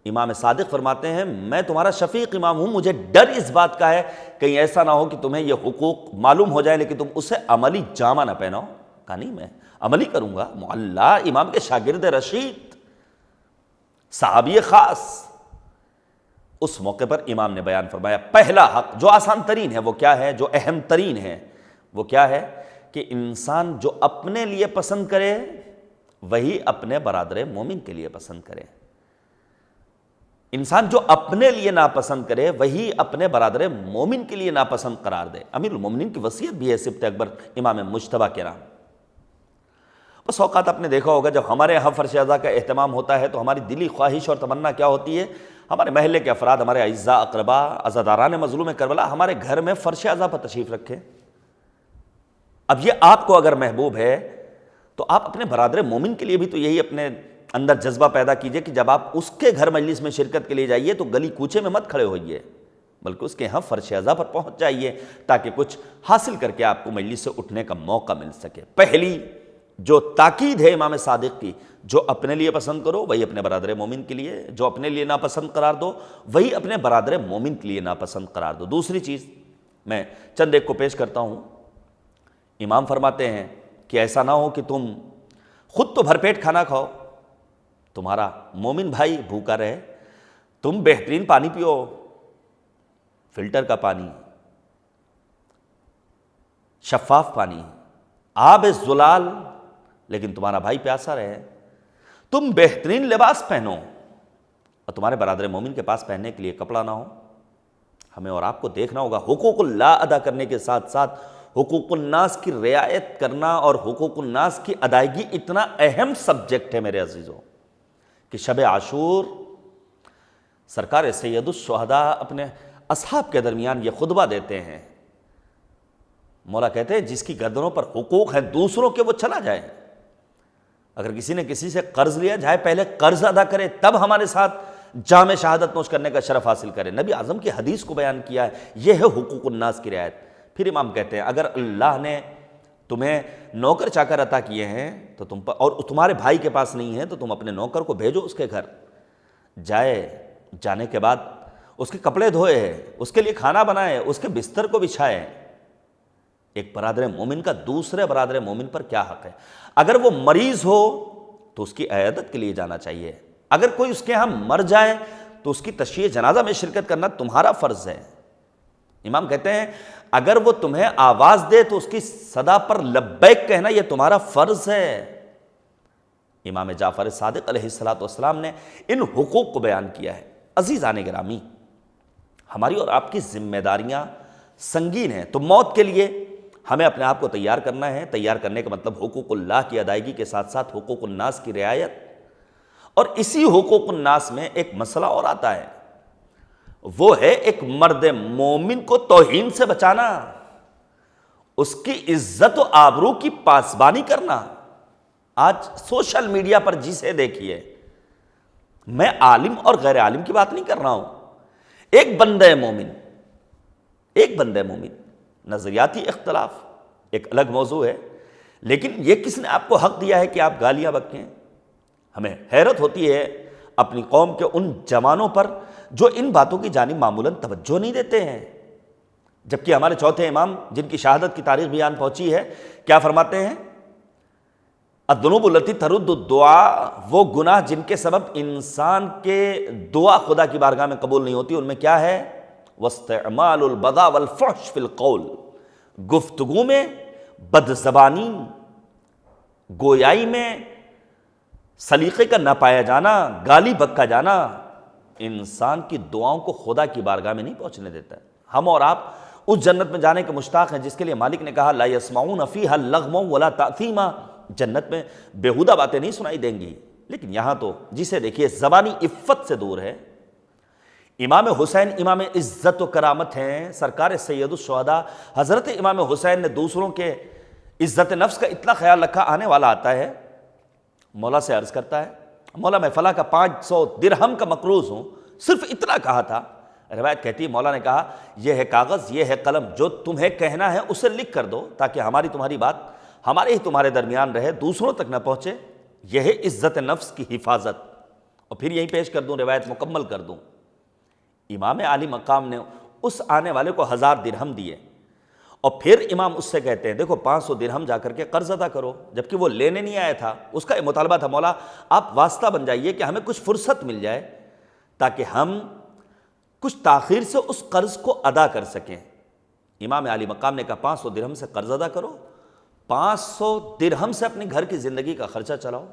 امام صادق فرماتے ہیں میں تمہارا شفیق امام ہوں، مجھے ڈر اس بات کا ہے کہیں ایسا نہ ہو کہ تمہیں یہ حقوق معلوم ہو جائے لیکن تم اسے عملی جامہ نہ پہناؤ۔ کہا نہیں میں عملی کروں گا۔ معلی امام کے شاگرد رشید، صحابی خاص۔ اس موقع پر امام نے بیان فرمایا پہلا حق جو آسان ترین ہے وہ کیا ہے، جو اہم ترین ہے وہ کیا ہے کہ انسان جو اپنے لیے پسند کرے وہی اپنے برادر مومن کے لیے پسند کرے۔ انسان جو اپنے لیے ناپسند کرے وہی اپنے برادر مومن کے لیے ناپسند قرار دے۔ امیر المومنین کی وصیت بھی ہے سبط اکبر امام مجتبیٰ کے نام۔ بس اوقات آپ نے دیکھا ہوگا جب ہمارے یہاں فرش ازاں کا اہتمام ہوتا ہے تو ہماری دلی خواہش اور تمنا کیا ہوتی ہے، ہمارے محلے کے افراد، ہمارے اعزاء اقربا، عزاداران مظلوم کربلا ہمارے گھر میں فرش ازاں پر تشریف رکھیں۔ اب یہ آپ کو اگر محبوب ہے تو آپ اپنے برادر مومن کے لیے بھی تو یہی اپنے اندر جذبہ پیدا کیجئے کہ جب آپ اس کے گھر مجلس میں شرکت کے لیے جائیے تو گلی کوچے میں مت کھڑے ہوئیے، بلکہ اس کے ہاں فرش ازاں پر پہنچ جائیے تاکہ کچھ حاصل کر کے آپ کو مجلس سے اٹھنے کا موقع مل سکے۔ پہلی جو تاکید ہے امام صادق کی، جو اپنے لیے پسند کرو وہی اپنے برادر مومن کے لیے، جو اپنے لیے ناپسند قرار دو وہی اپنے برادر مومن کے لیے ناپسند قرار دو۔ دوسری چیز میں چند ایک کو پیش کرتا ہوں۔ امام فرماتے ہیں کہ ایسا نہ ہو کہ تم خود تو بھر پیٹ کھانا کھاؤ، تمہارا مومن بھائی بھوکا رہے، تم بہترین پانی پیو، فلٹر کا پانی، شفاف پانی، آب زلال، لیکن تمہارا بھائی پیاسا رہے، تم بہترین لباس پہنو اور تمہارے برادر مومن کے پاس پہننے کے لیے کپڑا نہ ہو۔ ہمیں اور آپ کو دیکھنا ہوگا حقوق اللہ ادا کرنے کے ساتھ ساتھ حقوق الناس کی رعایت کرنا اور حقوق الناس کی ادائیگی اتنا اہم سبجیکٹ ہے میرے عزیزوں کہ شب عاشور سرکار سید الشہداء اپنے اصحاب کے درمیان یہ خطبہ دیتے ہیں. مولا کہتے ہیں جس کی گردنوں پر حقوق ہیں دوسروں کے وہ چلا جائے. اگر کسی نے کسی سے قرض لیا جائے پہلے قرض ادا کرے تب ہمارے ساتھ جام شہادت نوش کرنے کا شرف حاصل کرے. نبی اعظم کی حدیث کو بیان کیا ہے, یہ ہے حقوق الناس کی رعایت. پھر امام کہتے ہیں اگر اللہ نے تمہیں نوکر چاکر عطا کیے ہیں تو تم پر, اور تمہارے بھائی کے پاس نہیں ہے تو تم اپنے نوکر کو بھیجو اس کے گھر. جانے کے بعد اس کے کپڑے دھوئے, اس کے لیے کھانا بنائے, اس کے بستر کو بچھائے. ایک برادر مومن کا دوسرے برادر مومن پر کیا حق ہے؟ اگر وہ مریض ہو تو اس کی عیادت کے لیے جانا چاہیے. اگر کوئی اس کے ہاں مر جائے تو اس کی تشییع جنازہ میں شرکت کرنا تمہارا فرض ہے. امام کہتے ہیں اگر وہ تمہیں آواز دے تو اس کی صدا پر لبیک کہنا یہ تمہارا فرض ہے. امام جعفر صادق علیہ السلام نے ان حقوق کو بیان کیا ہے. عزیزان گرامی, ہماری اور آپ کی ذمہ داریاں سنگین ہیں, تو موت کے لیے ہمیں اپنے آپ کو تیار کرنا ہے. تیار کرنے کا مطلب حقوق اللہ کی ادائیگی کے ساتھ ساتھ حقوق الناس کی رعایت. اور اسی حقوق الناس میں ایک مسئلہ اور آتا ہے, وہ ہے ایک مرد مومن کو توہین سے بچانا, اس کی عزت و آبرو کی پاسبانی کرنا. آج سوشل میڈیا پر جسے دیکھیے, میں عالم اور غیر عالم کی بات نہیں کر رہا ہوں, ایک بندہ مومن, نظریاتی اختلاف ایک الگ موضوع ہے, لیکن یہ کس نے آپ کو حق دیا ہے کہ آپ گالیاں بکیں؟ ہمیں حیرت ہوتی ہے اپنی قوم کے ان جوانوں پر جو ان باتوں کی جانب معمولاً توجہ نہیں دیتے ہیں. جبکہ ہمارے چوتھے امام جن کی شہادت کی تاریخ بیان پہنچی ہے, کیا فرماتے ہیں؟ الذنوب التی ترد الدعاء, وہ گناہ جن کے سبب انسان کے دعا خدا کی بارگاہ میں قبول نہیں ہوتی, ان میں کیا ہے؟ واستعمال البذاء والفحش فی القول, گفتگو میں بد زبانی, گویائی میں سلیقے کا نہ پایا جانا, گالی بکا جانا, انسان کی دعاؤں کو خدا کی بارگاہ میں نہیں پہنچنے دیتا ہے. ہم اور آپ اس جنت میں جانے کے مشتاق ہیں جس کے لیے مالک نے کہا لا یسمعون فیہا لغوا ولا تأثیما, جنت میں بیہودہ باتیں نہیں سنائی دیں گی. لیکن یہاں تو جسے دیکھیے زبانی عفت سے دور ہے. امام حسین امام عزت و کرامت ہیں, سرکار سید الشہداء حضرت امام حسین نے دوسروں کے عزت نفس کا اتنا خیال رکھا. آنے والا آتا ہے, مولا سے عرض کرتا ہے مولا میں فلاں کا 500 درہم کا مقروض ہوں, صرف اتنا کہا تھا. روایت کہتی ہے مولا نے کہا یہ ہے کاغذ, یہ ہے قلم, جو تمہیں کہنا ہے اسے لکھ کر دو تاکہ ہماری تمہاری بات ہمارے ہی تمہارے درمیان رہے, دوسروں تک نہ پہنچے. یہ ہے عزت نفس کی حفاظت. اور پھر یہیں پیش کر دوں, روایت مکمل کر دوں. امام عالی مقام نے اس آنے والے کو 1000 درہم دیے, اور پھر امام اس سے کہتے ہیں دیکھو 500 درہم جا کر کے قرض ادا کرو, جبکہ وہ لینے نہیں آیا تھا. اس کا یہ مطالبہ تھا مولا آپ واسطہ بن جائیے کہ ہمیں کچھ فرصت مل جائے تاکہ ہم کچھ تاخیر سے اس قرض کو ادا کر سکیں. امام عالی مقام نے کہا 500 درہم سے قرض ادا کرو, 500 درہم سے اپنے گھر کی زندگی کا خرچہ چلاؤ.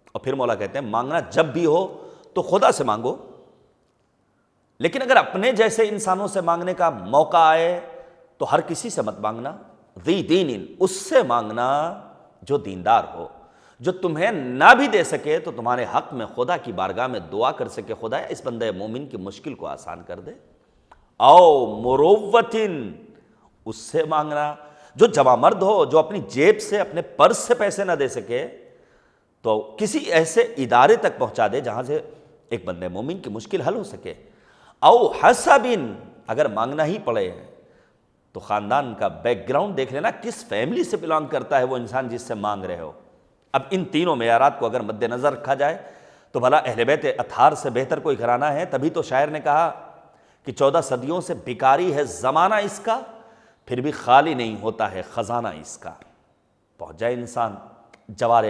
اور پھر مولا کہتے ہیں مانگنا جب بھی ہو تو خدا سے مانگو, لیکن اگر اپنے جیسے انسانوں سے مانگنے کا موقع آئے تو ہر کسی سے مت مانگنا. ذی دین, اس سے مانگنا جو دیندار ہو, جو تمہیں نہ بھی دے سکے تو تمہارے حق میں خدا کی بارگاہ میں دعا کر سکے خدا اس بندے مومن کی مشکل کو آسان کر دے. او مروتن, اس سے مانگنا جو جوان مرد ہو, جو اپنی جیب سے اپنے پرس سے پیسے نہ دے سکے تو کسی ایسے ادارے تک پہنچا دے جہاں سے ایک بندے مومن کی مشکل حل ہو سکے. او حسبن, اگر مانگنا ہی پڑے تو خاندان کا بیک گراؤنڈ دیکھ لینا, کس فیملی سے بلانگ کرتا ہے وہ انسان جس سے مانگ رہے ہو. اب ان تینوں معیارات کو اگر مد نظر رکھا جائے تو بھلا اہل بیت اطہار سے بہتر کوئی گھرانہ ہے. تبھی تو شاعر نے کہا کہ 14 صدیوں سے بھکاری ہے زمانہ اس کا, پھر بھی خالی نہیں ہوتا ہے خزانہ اس کا. پہنچ جائے انسان جوار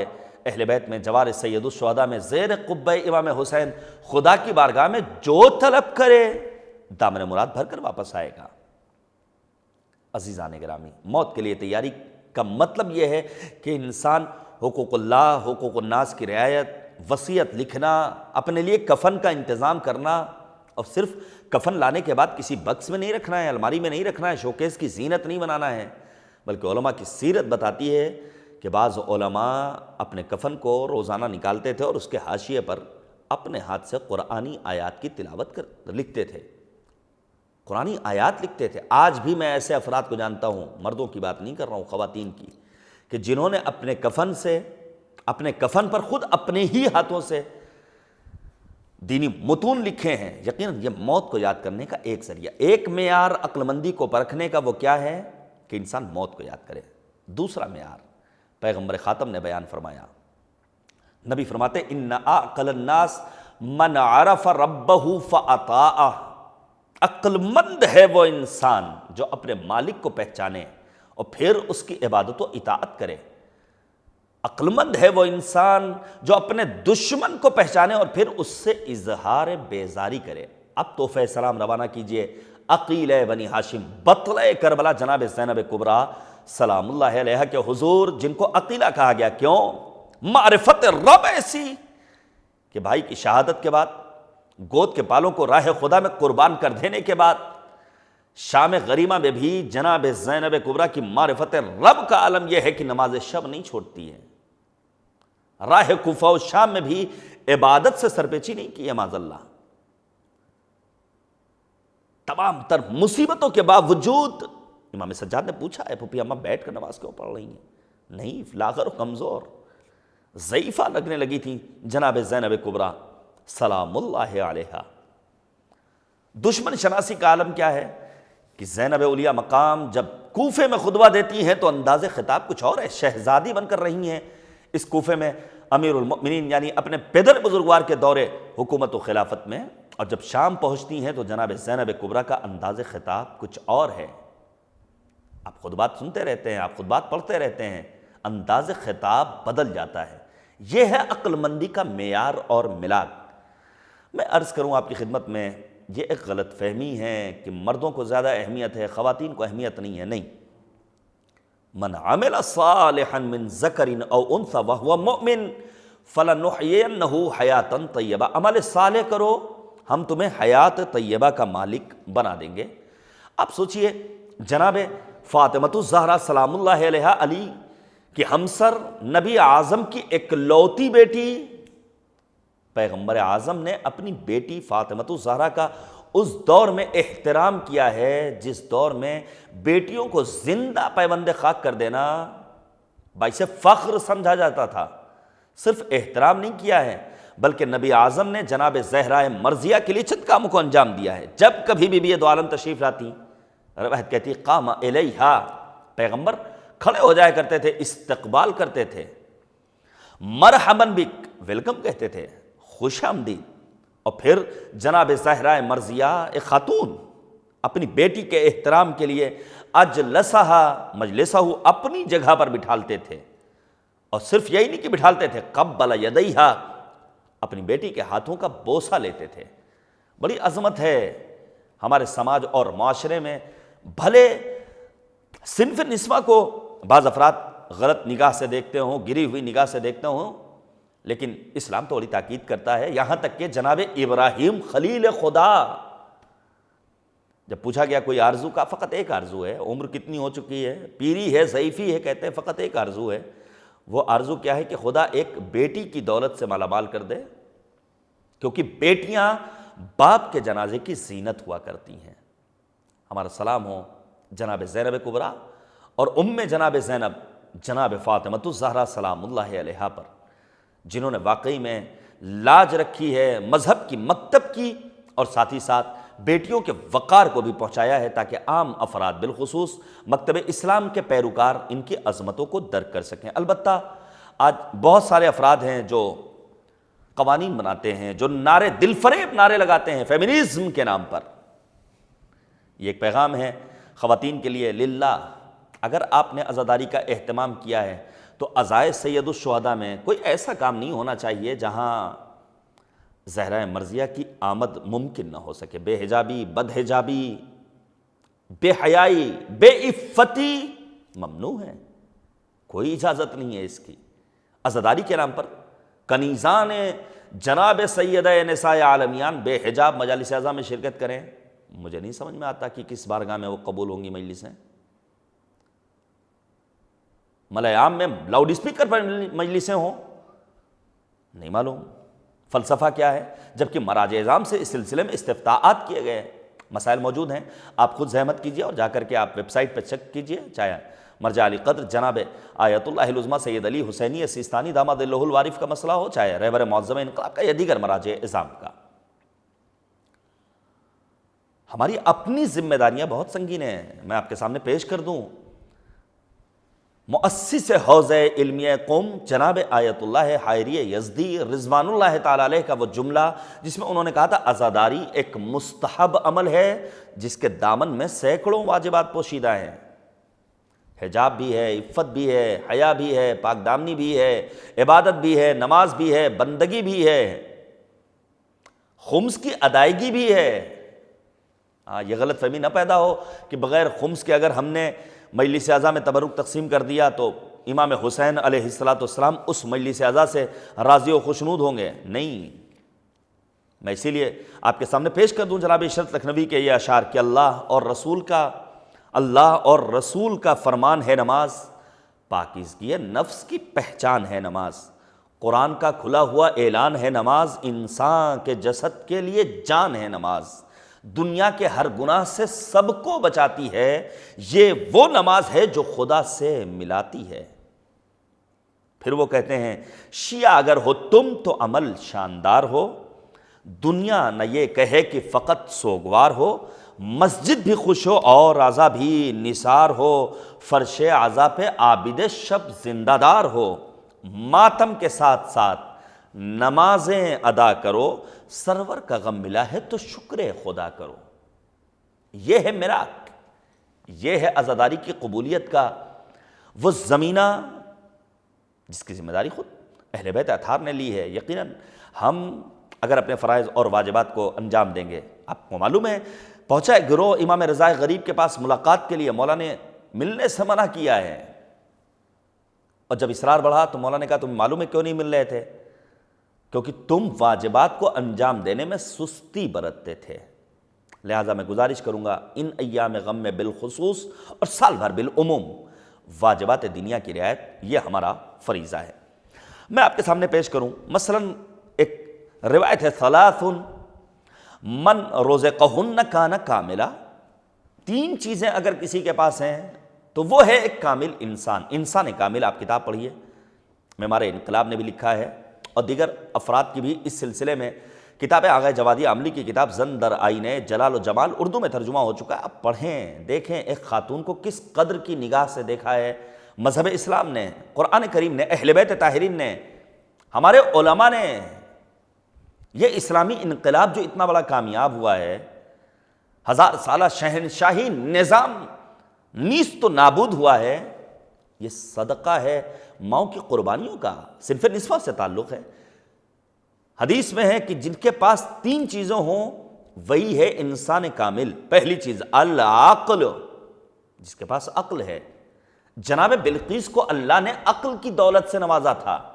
اہل بیت میں, جوار سید الشہداء میں, زیر قبہ امام حسین, خدا کی بارگاہ میں جو طلب کرے دامن مراد بھر کر واپس آئے گا. عزیزان گرامی, موت کے لیے تیاری کا مطلب یہ ہے کہ انسان حقوق اللہ, حقوق الناس کی رعایت, وصیت لکھنا, اپنے لیے کفن کا انتظام کرنا, اور صرف کفن لانے کے بعد کسی بکس میں نہیں رکھنا ہے, الماری میں نہیں رکھنا ہے, شوکیس کی زینت نہیں بنانا ہے, بلکہ علماء کی سیرت بتاتی ہے کہ بعض علماء اپنے کفن کو روزانہ نکالتے تھے اور اس کے حاشیے پر اپنے ہاتھ سے قرآنی آیات کی تلاوت لکھتے تھے، قرآنی آیات لکھتے تھے۔ آج بھی میں ایسے افراد کو جانتا ہوں، مردوں کی بات نہیں کر رہا ہوں، خواتین کی، کہ جنہوں نے اپنے کفن پر خود اپنے ہی ہاتھوں سے دینی متون لکھے ہیں۔ یقیناً یہ موت کو یاد کرنے کا ایک ذریعہ، ایک معیار عقل مندی کو پرکھنے کا وہ کیا ہے کہ انسان موت کو یاد کرے۔ دوسرا معیار پیغمبر خاتم نے بیان فرمایا، نبی فرماتے ان اعقل الناس من عرف ربہ فاطاعہ، عقل مند ہے وہ انسان جو اپنے مالک کو پہچانے اور پھر اس کی عبادت و اطاعت کرے۔ عقل مند ہے وہ انسان جو اپنے دشمن کو پہچانے اور پھر اس سے اظہار بیزاری کرے۔ اب تحفہ سلام روانہ کیجئے عقیلہ بنی ہاشم، بطلہ کربلا جناب زینب کبریٰ سلام اللہ علیہا کے حضور، جن کو عقیلہ کہا گیا، کیوں؟ معرفت رب ایسی کہ بھائی کی شہادت کے بعد، گود کے بالوں کو راہ خدا میں قربان کر دینے کے بعد، شام غریمہ میں بھی جناب زینب کبریٰ کی معرفت رب کا عالم یہ ہے کہ نماز شب نہیں چھوڑتی ہے، راہ کوفہ و شام میں بھی عبادت سے سرپیچی نہیں کی ہے معاذ اللہ۔ تمام تر مصیبتوں کے باوجود امام سجاد نے پوچھا ہے پھوپھی اماں بیٹھ کر نماز کیوں پڑھ رہی ہیں؟ نہیں، لاغر و کمزور ضعیفہ لگنے لگی تھی جناب زینب کبریٰ سلام اللہ علیہا۔ دشمن شناسی کا عالم کیا ہے کہ زینب اولیاء مقام جب کوفے میں خطبہ دیتی ہیں تو انداز خطاب کچھ اور ہے، شہزادی بن کر رہی ہیں اس کوفے میں امیر المؤمنین یعنی اپنے پدر بزرگوار کے دور حکومت و خلافت میں، اور جب شام پہنچتی ہیں تو جناب زینب کبریٰ کا انداز خطاب کچھ اور ہے۔ آپ خطبات سنتے رہتے ہیں، آپ خطبات پڑھتے رہتے ہیں، انداز خطاب بدل جاتا ہے۔ یہ ہے عقل مندی کا معیار اور ملاک۔ میں عرض کروں آپ کی خدمت میں، یہ ایک غلط فہمی ہے کہ مردوں کو زیادہ اہمیت ہے، خواتین کو اہمیت نہیں ہے۔ نہیں، من عمل صالحا من ذکر او انثی وہو مؤمن فلنحیینہ حیاتا طیبہ، عمل صالح کرو ہم تمہیں حیات طیبہ کا مالک بنا دیں گے۔ آپ سوچئے جناب فاطمۃ الزہرا سلام اللہ علیہا، علی کہ ہمسر نبی اعظم کی اکلوتی بیٹی، پیغمبر اعظم نے اپنی بیٹی فاطمۃ الزہرا کا اس دور میں احترام کیا ہے جس دور میں بیٹیوں کو زندہ پیوند خاک کر دینا باعث فخر سمجھا جاتا تھا۔ صرف احترام نہیں کیا ہے بلکہ نبی اعظم نے جناب زہرا مرضیہ کے لیے چند کاموں کو انجام دیا ہے۔ جب کبھی بی بی دو عالم تشریف لاتی، روایت کہتی قام الیہا، پیغمبر کھڑے ہو جایا کرتے تھے، استقبال کرتے تھے، مرحبا بک، ویلکم کہتے تھے، خوش آمدید۔ اور پھر جناب زہرا مرضیہ ایک خاتون اپنی بیٹی کے احترام کے لیے اجلسہا مجلسہ، اپنی جگہ پر بٹھالتے تھے، اور صرف یہی نہیں کہ بٹھالتے تھے، قبل یدیہا، اپنی بیٹی کے ہاتھوں کا بوسہ لیتے تھے۔ بڑی عظمت ہے ہمارے سماج اور معاشرے میں۔ بھلے صنف نسواں کو بعض افراد غلط نگاہ سے دیکھتے ہوں، گری ہوئی نگاہ سے دیکھتے ہوں، لیکن اسلام تو بڑی تاکید کرتا ہے، یہاں تک کہ جناب ابراہیم خلیل خدا، جب پوچھا گیا کوئی آرزو کا، فقط ایک آرزو ہے، عمر کتنی ہو چکی ہے، پیری ہے، ضعیفی ہے، کہتے ہیں فقط ایک آرزو ہے۔ وہ آرزو کیا ہے کہ خدا ایک بیٹی کی دولت سے مالا مال کر دے، کیونکہ بیٹیاں باپ کے جنازے کی زینت ہوا کرتی ہیں۔ ہمارا سلام ہو جناب زینب کبریٰ اور جناب زینب جناب فاطمۃ الزہرا سلام اللہ علیہا پر، جنہوں نے واقعی میں لاج رکھی ہے مذہب کی، مکتب کی، اور ساتھ ہی ساتھ بیٹیوں کے وقار کو بھی پہنچایا ہے تاکہ عام افراد بالخصوص مکتب اسلام کے پیروکار ان کی عظمتوں کو درک کر سکیں۔ البتہ آج بہت سارے افراد ہیں جو قوانین بناتے ہیں، جو نعرے دل فریب نعرے لگاتے ہیں فیمنزم کے نام پر۔ یہ ایک پیغام ہے خواتین کے لیے، للہ اگر آپ نے عزاداری کا اہتمام کیا ہے تو عزائے سید الشہداء میں کوئی ایسا کام نہیں ہونا چاہیے جہاں زہرا مرضیہ کی آمد ممکن نہ ہو سکے۔ بے حجابی، بد حجابی، بے حیائی، بے عفتی ممنوع ہے، کوئی اجازت نہیں ہے اس کی۔ عزاداری کے نام پر کنیزان جناب سیدہ نساء عالمیان بے حجاب مجالس اعظم میں شرکت کریں، مجھے نہیں سمجھ میں آتا کہ کس بارگاہ میں وہ قبول ہوں گی مجلسیں۔ ملأ عام میں لاؤڈ اسپیکر پر مجلسیں ہوں؟ نہیں معلوم۔ فلسفہ کیا ہے؟ جبکہ مراجع اعظام سے اس سلسلے میں استفتاءات کیے گئے، مسائل موجود ہیں، آپ خود زحمت کیجئے اور جا کر کے آپ ویب سائٹ پہ چیک کیجئے، چاہے مرجع علی قدر جناب آیت اللہ العظمیٰ سید علی حسینی سیستانی داماد اللہ الوارف کا مسئلہ ہو، چاہے رہبر معظم انقلاب کا یا دیگر مراجع اعظام کا۔ ہماری اپنی ذمہ داریاں بہت سنگین ہیں، میں آپ کے سامنے پیش کر دوں۔ مؤسس حوزہ علمیہ قوم جناب آیت اللہ حائری یزدی رضوان اللہ تعالیٰ علیہ کا وہ جملہ جس میں انہوں نے کہا تھا عزاداری ایک مستحب عمل ہے جس کے دامن میں سینکڑوں واجبات پوشیدہ ہیں، حجاب بھی ہے، عفت بھی ہے، حیا بھی ہے، پاک دامنی بھی ہے، عبادت بھی ہے، نماز بھی ہے، بندگی بھی ہے، خمس کی ادائیگی بھی ہے۔ یہ غلط فہمی نہ پیدا ہو کہ بغیر خمس کے اگر ہم نے مجلس اعضاء میں تبرک تقسیم کر دیا تو امام حسین علیہ السلام اس مجلس اعضاء سے راضی و خوشنود ہوں گے، نہیں۔ میں اسی لیے آپ کے سامنے پیش کر دوں جناب عشرت لکھنوی کے یہ اشعار کہ اللہ اور رسول کا فرمان ہے نماز، پاکیزگی نفس کی پہچان ہے نماز، قرآن کا کھلا ہوا اعلان ہے نماز، انسان کے جسد کے لیے جان ہے نماز، دنیا کے ہر گناہ سے سب کو بچاتی ہے، یہ وہ نماز ہے جو خدا سے ملاتی ہے۔ پھر وہ کہتے ہیں شیعہ اگر ہو تم تو عمل شاندار ہو، دنیا نہ یہ کہے کہ فقط سوگوار ہو، مسجد بھی خوش ہو اور عزا بھی نثار ہو، فرش عزا پہ عابد شب زندہ دار ہو، ماتم کے ساتھ ساتھ نمازیں ادا کرو، سرور کا غم ملا ہے تو شکر خدا کرو۔ یہ ہے میراث، یہ ہے عزاداری کی قبولیت کا وہ زمینہ جس کی ذمہ داری خود اہل بیت اطہار نے لی ہے۔ یقیناً ہم اگر اپنے فرائض اور واجبات کو انجام دیں گے، آپ کو معلوم ہے پہنچا ہے گروہ امام رضا غریب کے پاس ملاقات کے لیے، مولا نے ملنے سے منع کیا ہے، اور جب اصرار بڑھا تو مولا نے کہا تمہیں معلوم ہے کیوں نہیں مل رہے تھے؟ کیونکہ تم واجبات کو انجام دینے میں سستی برتتے تھے۔ لہٰذا میں گزارش کروں گا ان ایام غم میں بالخصوص اور سال بھر بالعموم واجبات دینیا کی رعایت یہ ہمارا فریضہ ہے۔ میں آپ کے سامنے پیش کروں مثلاً ایک روایت ہے ثلاث من رزقہن کان کاملا، تین چیزیں اگر کسی کے پاس ہیں تو وہ ہے ایک کامل انسان کامل۔ آپ کتاب پڑھیے، معمار انقلاب نے بھی لکھا ہے اور دیگر افراد کی بھی اس سلسلے میں کتاب آغا جوادی عاملی کی کتاب زن در آئینہ جلال و جمال اردو میں ترجمہ ہو چکا ہے، آپ پڑھیں دیکھیں ایک خاتون کو کس قدر کی نگاہ سے دیکھا ہے مذہب اسلام نے، قرآن کریم نے، اہل بیت طاہرین نے، ہمارے علماء نے۔ یہ اسلامی انقلاب جو اتنا بڑا کامیاب ہوا ہے، 1000 سالہ شہنشاہی نظام نیست و نابود ہوا ہے، یہ صدقہ ہے ماؤں کی قربانیوں کا، صنف نسواں سے تعلق ہے۔ حدیث میں ہے کہ جن کے پاس تین چیزیں ہوں وہی ہے انسان کامل۔ پہلی چیز العقل، جس کے پاس عقل ہے۔ جناب بلقیس کو اللہ نے عقل کی دولت سے نوازا تھا۔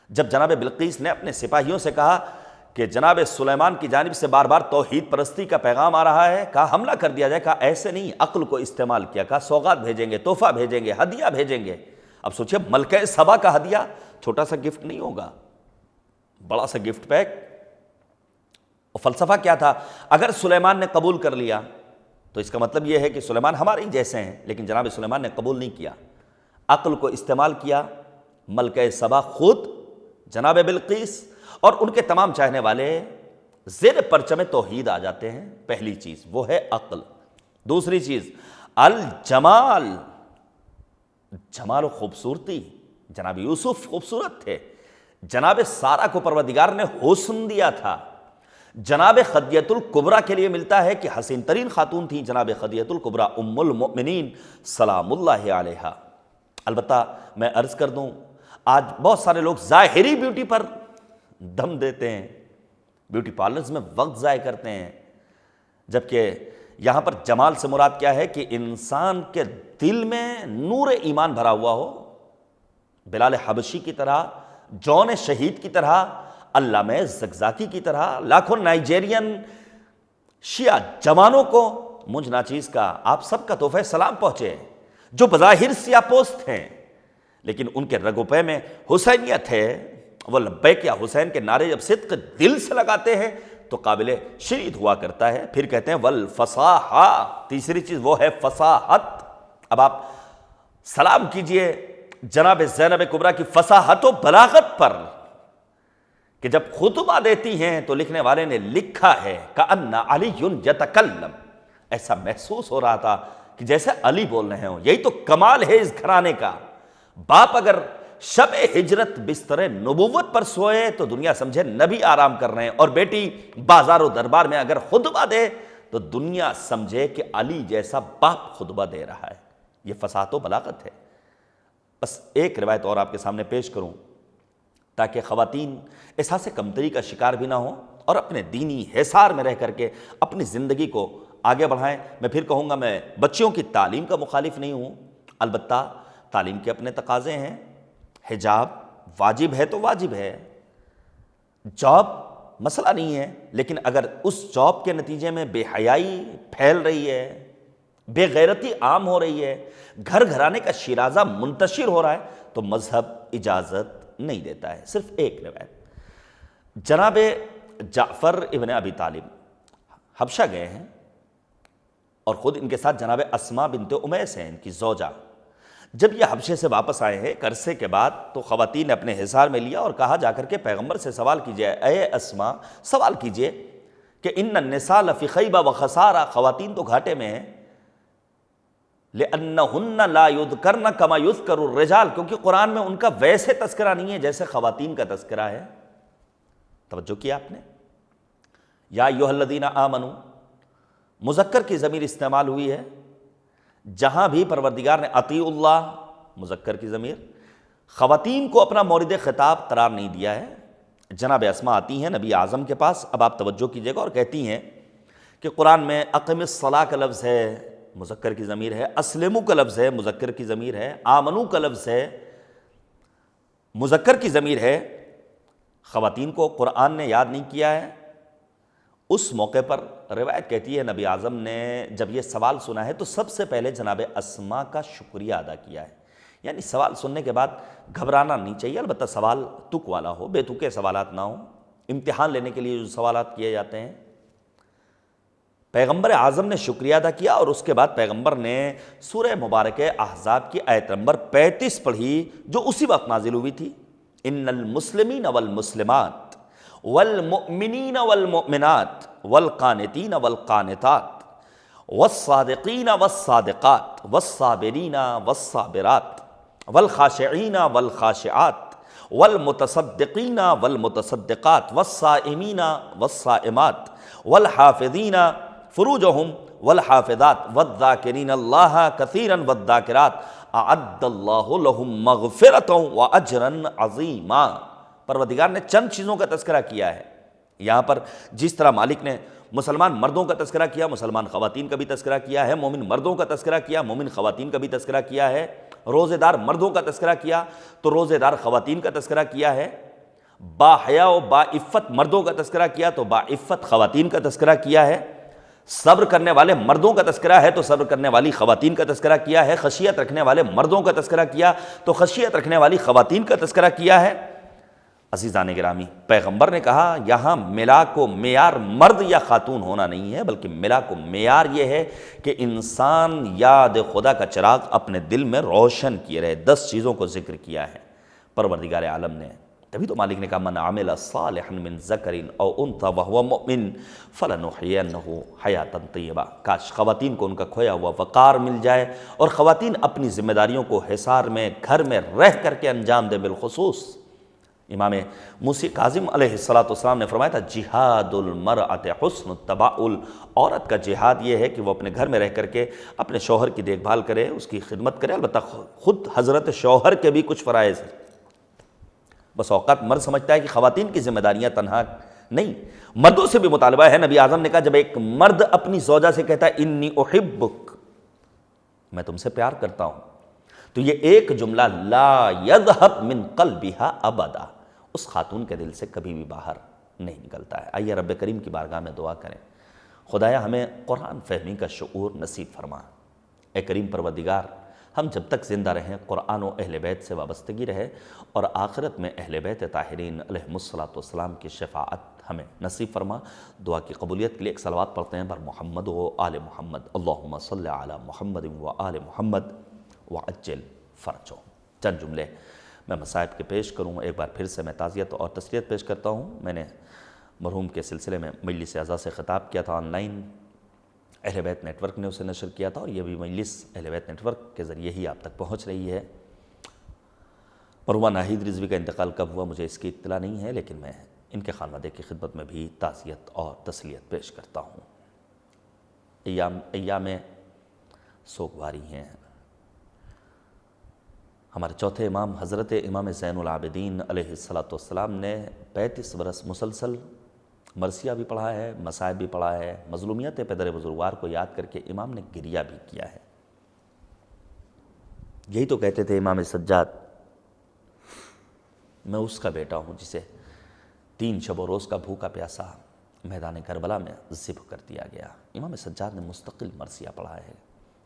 جب جناب بلقیس نے اپنے سپاہیوں سے کہا کہ جناب سلیمان کی جانب سے بار بار توحید پرستی کا پیغام آ رہا ہے، کہا حملہ کر دیا جائے، کہا ایسے نہیں، عقل کو استعمال کیا، کہا سوغات بھیجیں گے، تحفہ بھیجیں گے، ہدیہ بھیجیں گے۔ اب سوچیں ملکہ سبا کا ہدیہ چھوٹا سا گفٹ نہیں ہوگا، بڑا سا گفٹ پیک۔ اور فلسفہ کیا تھا؟ اگر سلیمان نے قبول کر لیا تو اس کا مطلب یہ ہے کہ سلیمان ہمارے ہی جیسے ہیں، لیکن جناب سلیمان نے قبول نہیں کیا، عقل کو استعمال کیا۔ ملکہ سبا خود جناب بلقیس اور ان کے تمام چاہنے والے زیر پرچم توحید آ جاتے ہیں۔ پہلی چیز وہ ہے عقل۔ دوسری چیز الجمال، جمال و خوبصورتی۔ جناب یوسف خوبصورت تھے، جناب سارہ کو پروردگار نے حسن دیا تھا۔ جناب خدیجہ الکبریٰ کے لیے ملتا ہے کہ حسین ترین خاتون تھی جناب خدیجہ الکبریٰ ام المؤمنین سلام اللہ علیہا۔ البتہ میں عرض کر دوں آج بہت سارے لوگ ظاہری بیوٹی پر دم دیتے ہیں، بیوٹی پارلرز میں وقت ضائع کرتے ہیں، جبکہ یہاں پر جمال سے مراد کیا ہے کہ انسان کے دل میں نور ایمان بھرا ہوا ہو، بلال حبشی کی طرح، جون شہید کی طرح، علامہ زقزاقی کی طرح، لاکھوں نائجیرین شیعہ جوانوں کو مجھ ناچیز کا آپ سب کا تحفہ سلام پہنچے جو بظاہر سیاہ پوست ہیں، لیکن ان کے رگوپے میں حسینیت ہے، وہ لبیک یا حسین کے نعرے جب صدق دل سے لگاتے ہیں تو قابل شنید ہوا کرتا ہے۔ پھر کہتے ہیں والفصاحہ، تیسری چیز وہ ہے فصاحت۔ اب آپ سلام کیجئے جناب زینب کبریٰ کی فصاحت و بلاغت پر کہ جب خطبہ دیتی ہیں تو لکھنے والے نے لکھا ہے کأن علی یتکلم، ایسا محسوس ہو رہا تھا کہ جیسے علی بول رہے ہوں۔ یہی تو کمال ہے اس گھرانے کا۔ باپ اگر شب ہجرت بستر نبوت پر سوئے تو دنیا سمجھے نبی آرام کر رہے ہیں، اور بیٹی بازار و دربار میں اگر خطبہ دے تو دنیا سمجھے کہ علی جیسا باپ خطبہ دے رہا ہے۔ یہ فصاحت و بلاغت ہے۔ بس ایک روایت اور آپ کے سامنے پیش کروں تاکہ خواتین احساس کمتری کا شکار بھی نہ ہوں اور اپنے دینی حصار میں رہ کر کے اپنی زندگی کو آگے بڑھائیں۔ میں پھر کہوں گا، میں بچیوں کی تعلیم کا مخالف نہیں ہوں، البتہ تعلیم کے اپنے تقاضے ہیں۔ حجاب واجب ہے تو واجب ہے، جاب مسئلہ نہیں ہے، لیکن اگر اس جاب کے نتیجے میں بے حیائی پھیل رہی ہے، بے غیرتی عام ہو رہی ہے، گھر گھرانے کا شیرازہ منتشر ہو رہا ہے تو مذہب اجازت نہیں دیتا ہے۔ صرف ایک روایت، جناب جعفر ابن ابی طالب حبشہ گئے ہیں اور خود ان کے ساتھ جناب اسماء بنت امیس ہیں، ان کی زوجہ۔ جب یہ حبشے سے واپس آئے ہیں ایک عرصے کے بعد تو خواتین نے اپنے حصار میں لیا اور کہا جا کر کے پیغمبر سے سوال کیجئے، اے اسماء سوال کیجئے کہ ان النساء لفی خیبہ و خسارہ، خواتین تو گھاٹے میں ہیں، لأنہن لا یذکرن کما یذکر الرجال، کیونکہ قرآن میں ان کا ویسے تذکرہ نہیں ہے جیسے خواتین کا تذکرہ ہے۔ توجہ کیا آپ نے؟ یا ایھا الذین آمنوا، مذکر کی ضمیر استعمال ہوئی ہے، جہاں بھی پروردگار نے اطیعوا اللہ، مذکر کی ضمیر، خواتین کو اپنا مورد خطاب قرار نہیں دیا ہے۔ جناب اسماء آتی ہیں نبی اعظم کے پاس، اب آپ توجہ کیجئے گا، اور کہتی ہیں کہ قرآن میں اقم الصلاۃ کا لفظ ہے، مذکر کی ضمیر ہے، اسلموا کا لفظ ہے، مذکر کی ضمیر ہے، آمنوا کا لفظ ہے، مذکر کی ضمیر ہے، خواتین کو قرآن نے یاد نہیں کیا ہے۔ اس موقع پر روایت کہتی ہے نبی اعظم نے جب یہ سوال سنا ہے تو سب سے پہلے جناب اسماء کا شکریہ ادا کیا ہے۔ یعنی سوال سننے کے بعد گھبرانا نہیں چاہیے، البتہ سوال تک والا ہو، بے تکے سوالات نہ ہوں، امتحان لینے کے لیے جو سوالات کیے جاتے ہیں۔ پیغمبر اعظم نے شکریہ ادا کیا اور اس کے بعد پیغمبر نے سورہ مبارکہ احزاب کی آیت نمبر 35 پڑھی جو اسی وقت نازل ہوئی تھی، ان المسلمین والمسلمات والمؤمنین والمؤمنات والقانتین والقانتات والصادقین والصادقات والصابرین والصابرات والخاشعین والخاشعات والمتصدقین والمتصدقات والصائمین والصائمات والحافظین فروجہم والحافظات والذاکرین اللہ کثیرا والذاکرات اعد اللہ لہم مغفرۃ واجرا عظیما۔ پروردگار نے چند چیزوں کا تذکرہ کیا ہے یہاں پر، جس طرح مالک نے مسلمان مردوں کا تذکرہ کیا، مسلمان خواتین کا بھی تذکرہ کیا ہے، مومن مردوں کا تذکرہ کیا، مومن خواتین کا بھی تذکرہ کیا ہے، روزے دار مردوں کا تذکرہ کیا تو روزے دار خواتین کا تذکرہ کیا ہے، با حیا و با عفت مردوں کا تذکرہ کیا تو با عفت خواتین کا تذکرہ کیا ہے، صبر کرنے والے مردوں کا تذکرہ ہے تو صبر کرنے والی خواتین کا تذکرہ کیا ہے، خشیت رکھنے والے مردوں کا تذکرہ کیا تو خشیت رکھنے والی خواتین کا تذکرہ کیا ہے۔ عزیزان گرامی، پیغمبر نے کہا یہاں ملا کو معیار مرد یا خاتون ہونا نہیں ہے، بلکہ ملا کو معیار یہ ہے کہ انسان یاد خدا کا چراغ اپنے دل میں روشن کیے رہے۔ 10 چیزوں کو ذکر کیا ہے پروردگار عالم نے، تبھی تو مالک نے کہا من عمل صالحا من ذکر او انثی وهو مؤمن فلنحینہ حیاتا طیبہ۔ کاش خواتین کو ان کا کھویا ہوا وقار مل جائے اور خواتین اپنی ذمہ داریوں کو حصار میں گھر میں رہ کر کے انجام دیں۔ بالخصوص امام موسی کاظم علیہ السلام نے فرمایا تھا جہاد المرأۃ حسن التباؤل، عورت کا جہاد یہ ہے کہ وہ اپنے گھر میں رہ کر کے اپنے شوہر کی دیکھ بھال کرے، اس کی خدمت کرے۔ البتہ خود حضرت شوہر کے بھی کچھ فرائض ہیں، بس اوقات مرد سمجھتا ہے کہ خواتین کی ذمہ داریاں تنہا نہیں، مردوں سے بھی مطالبہ ہے۔ نبی اعظم نے کہا جب ایک مرد اپنی زوجہ سے کہتا ہے انی احبک، میں تم سے پیار کرتا ہوں، تو یہ ایک جملہ لا یذہب من قلبہا ابدا، اس خاتون کے دل سے کبھی بھی باہر نہیں نکلتا ہے۔ آئیے رب کریم کی بارگاہ میں دعا کریں، خدایا ہمیں قرآن فہمی کا شعور نصیب فرما۔ اے کریم پروردگار، ہم جب تک زندہ رہیں قرآن و اہل بیت سے وابستگی رہے، اور آخرت میں اہل بیت طاہرین علیہم الصلاۃ کی شفاعت ہمیں نصیب فرما۔ دعا کی قبولیت کے لیے ایک صلوات پڑھتے ہیں بر محمد و آل محمد، اللہم صلی علی محمد و آل محمد وعجل فرجہم۔ چند جملے میں مصائب کے پیش کروں، ایک بار پھر سے میں تعزیت اور تسلیت پیش کرتا ہوں۔ میں نے مرحوم کے سلسلے میں مجلس اعزا سے خطاب کیا تھا، آن لائن اہل بیت نیٹ ورک نے اسے نشر کیا تھا، اور یہ بھی مجلس اہل بیت نیٹ ورک کے ذریعے ہی آپ تک پہنچ رہی ہے۔ مرحومہ ناہید رضوی کا انتقال کب ہوا مجھے اس کی اطلاع نہیں ہے، لیکن میں ان کے خانوادے کی خدمت میں بھی تعزیت اور تسلیت پیش کرتا ہوں۔ ایام سوگواری ہیں۔ ہمارے چوتھے امام حضرت امام زین العابدین علیہ السلام نے 35 برس مسلسل مرثیہ بھی پڑھا ہے، مصائب بھی پڑھا ہے، مظلومیت پدر بزرگوار کو یاد کر کے امام نے گریہ بھی کیا ہے۔ یہی تو کہتے تھے امام سجاد، میں اس کا بیٹا ہوں جسے 3 شب و روز کا بھوکا پیاسا میدان کربلا میں ذبح کر دیا گیا۔ امام سجاد نے مستقل مرثیہ پڑھا ہے۔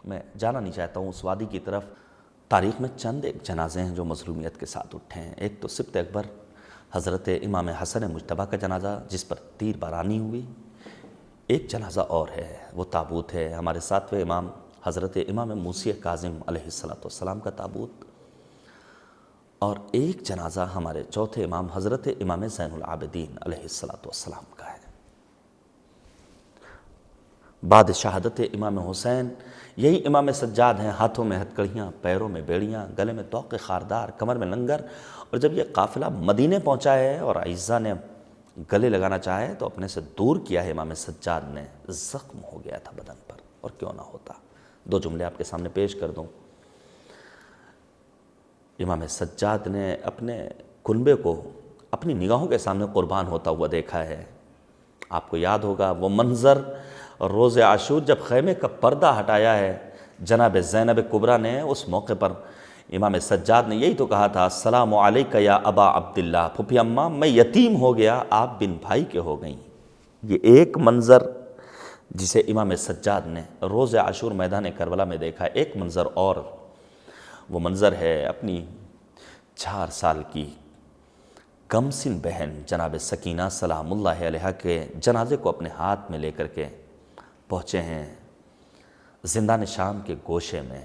میں جانا نہیں چاہتا ہوں اس وادی کی طرف۔ تاریخ میں چند ایک جنازے ہیں جو مظلومیت کے ساتھ اٹھے ہیں۔ ایک تو سبط اکبر حضرت امام حسن مجتبیٰ کا جنازہ جس پر تیر بارانی ہوئی، ایک جنازہ اور ہے، وہ تابوت ہے ہمارے 7ویں امام حضرت امام موسی کاظم علیہ السلام کا تابوت، اور ایک جنازہ ہمارے چوتھے امام حضرت امام زین العابدین علیہ السلام کا ہے۔ بعد شہادت امام حسین یہی امام سجاد ہیں، ہاتھوں میں ہتھکڑیاں، پیروں میں بیڑیاں، گلے میں طوق خاردار، کمر میں لنگر، اور جب یہ قافلہ مدینے پہنچا ہے اور اعزا نے گلے لگانا چاہے تو اپنے سے دور کیا ہے امام سجاد نے، زخم ہو گیا تھا بدن پر، اور کیوں نہ ہوتا۔ 2 جملے آپ کے سامنے پیش کر دوں۔ امام سجاد نے اپنے کنبے کو اپنی نگاہوں کے سامنے قربان ہوتا ہوا دیکھا ہے۔ آپ کو یاد ہوگا وہ منظر روز عاشور جب خیمے کا پردہ ہٹایا ہے جناب زینب کبریٰ نے، اس موقع پر امام سجاد نے یہی تو کہا تھا، السلام علیکہ یا ابا عبداللہ، پھوپھی اماں میں یتیم ہو گیا، آپ بن بھائی کے ہو گئیں۔ یہ ایک منظر جسے امام سجاد نے روز عاشور میدان کربلا میں دیکھا۔ ایک منظر اور، وہ منظر ہے اپنی 4 سال کی کم سن بہن جناب سکینہ سلام اللہ علیہا کے جنازے کو اپنے ہاتھ میں لے کر کے پہنچے ہیں زندان شام کے گوشے میں۔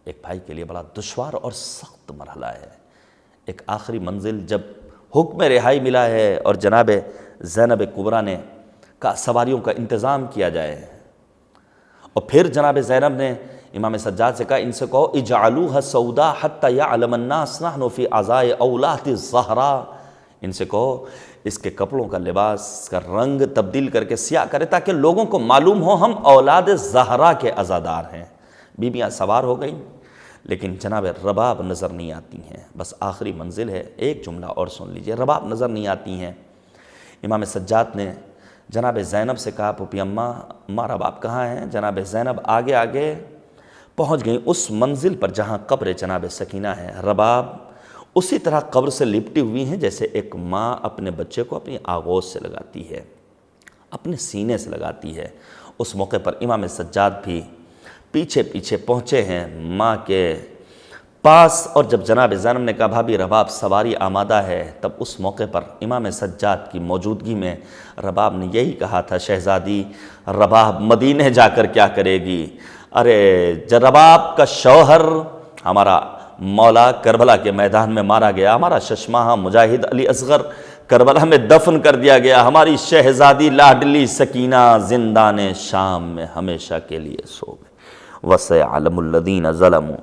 ایک بھائی کے لیے بڑا دشوار اور سخت مرحلہ ہے۔ ایک آخری منزل جب حکم رہائی ملا ہے اور جناب زینب کبریٰ نے کہا سواریوں کا انتظام کیا جائے، اور پھر جناب زینب نے امام سجاد سے کہا ان سے کہو اجعلوها سودا حتی یعلم الناس نحن فی عزاء اولاد الزہراء، ان سے کہو اس کے کپڑوں کا لباس کا رنگ تبدیل کر کے سیاہ کرے تاکہ لوگوں کو معلوم ہو ہم اولاد زہرا کے عزادار ہیں۔ بیویاں سوار ہو گئیں لیکن جناب رباب نظر نہیں آتی ہیں۔ بس آخری منزل ہے، ایک جملہ اور سن لیجئے، رباب نظر نہیں آتی ہیں۔ امام سجاد نے جناب زینب سے کہا پھوپھی اماں رباب کہاں ہیں؟ جناب زینب آگے آگے پہنچ گئیں اس منزل پر جہاں قبر جناب سکینہ ہے۔ رباب اسی طرح قبر سے لپٹی ہوئی ہیں جیسے ایک ماں اپنے بچے کو اپنی آغوش سے لگاتی ہے، اپنے سینے سے لگاتی ہے۔ اس موقع پر امام سجاد بھی پیچھے پیچھے پہنچے ہیں ماں کے پاس، اور جب جناب زینب نے کہا بھابھی رباب سواری آمادہ ہے، تب اس موقع پر امام سجاد کی موجودگی میں رباب نے یہی کہا تھا شہزادی رباب مدینے جا کر کیا کرے گی؟ ارے رباب کا شوہر ہمارا مولا کربلا کے میدان میں مارا گیا، ہمارا ششماہا مجاہد علی اصغر کربلا میں دفن کر دیا گیا، ہماری شہزادی لاڈلی سکینہ زندان شام میں ہمیشہ کے لیے سو گئے۔ وَسَيَعْلَمُ الَّذِينَ ظَلَمُوا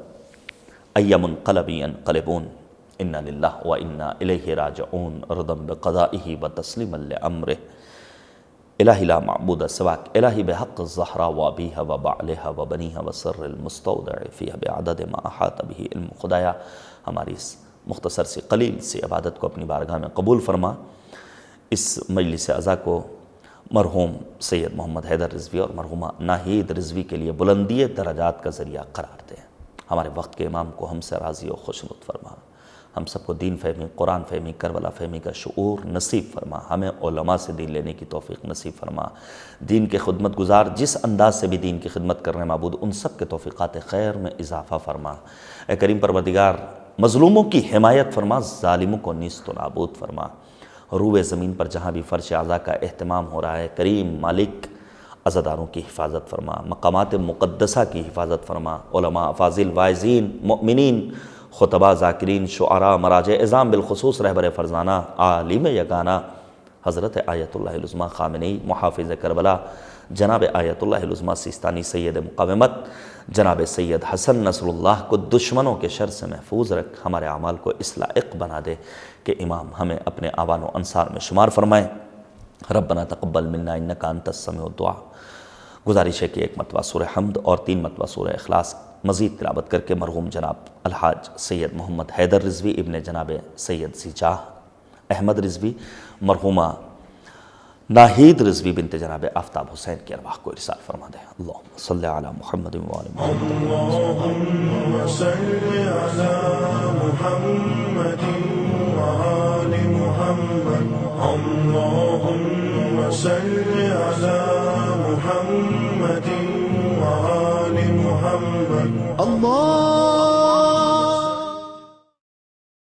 أَيَّ مُنْقَلَبٍ يَنْقَلِبُونَ إِنَّا لِلَّهِ وَإِنَّا إِلَيْهِ رَاجِعُونَ رِضًا بِقَضَائِهِ وَتَسْلِيمًا لِأَمْرِهِ الہی لا معبود سواک الہی بحق الزہرا وابیہا وبعلہا وبنیہا وسر المستودع فیہا بعدد ما احاط به علم۔ خدایا ہماری اس مختصر سی قلیل سی عبادت کو اپنی بارگاہ میں قبول فرما۔ اس مجلس اعزا کو مرحوم سید محمد حیدر رضوی اور مرحومہ ناہید رضوی کے لیے بلندی درجات کا ذریعہ قرار دے۔ ہمارے وقت کے امام کو ہم سے راضی و خوشنود فرما۔ ہم سب کو دین فہمی، قرآن فہمی، کربلا فہمی کا شعور نصیب فرما، ہمیں علماء سے دین لینے کی توفیق نصیب فرما، دین کے خدمت گزار جس انداز سے بھی دین کی خدمت کر رہے ہیں معبود ان سب کے توفیقات خیر میں اضافہ فرما۔ اے کریم پروردگار مظلوموں کی حمایت فرما، ظالموں کو نیست و نابود فرما۔ روئے زمین پر جہاں بھی فرش اعضاء کا اہتمام ہو رہا ہے کریم مالک عزاداروں کی حفاظت فرما، مقامات مقدسہ کی حفاظت فرما، علماء، فاضل، واعظین، مؤمنین، خطباء، ذاکرین، شعراء، مراجع اعظام، بالخصوص رہبر فرزانہ عالم یگانہ حضرت آیت اللہ العظمیٰ خامنئی محافظ کربلا جناب آیت اللہ العظمیٰ سیستانی سید مقاومت جناب سید حسن نصر اللہ کو دشمنوں کے شر سے محفوظ رکھ، ہمارے اعمال کو اس لائق بنا دے کہ امام ہمیں اپنے آوان و انصار میں شمار فرمائیں۔ ربنا تقبل منا انکا انت السمیع الدعا۔ گزارش ہے کہ 1 مرتبہ سورہ حمد اور 3 مرتبہ سورہ اخلاص مزید تلاوت کر کے مرحوم جناب الحاج سید محمد حیدر رضوی ابن جناب سید ذیجاہ احمد رضوی، مرحومہ ناہید رضوی بنت جناب آفتاب حسین کی ارواح کو ارسال فرما دے۔ اللہم صلی علی محمد وآل محمد۔ اللهم صل على محمد وآل محمد، اللهم صل على محمد وآل محمد، اللہ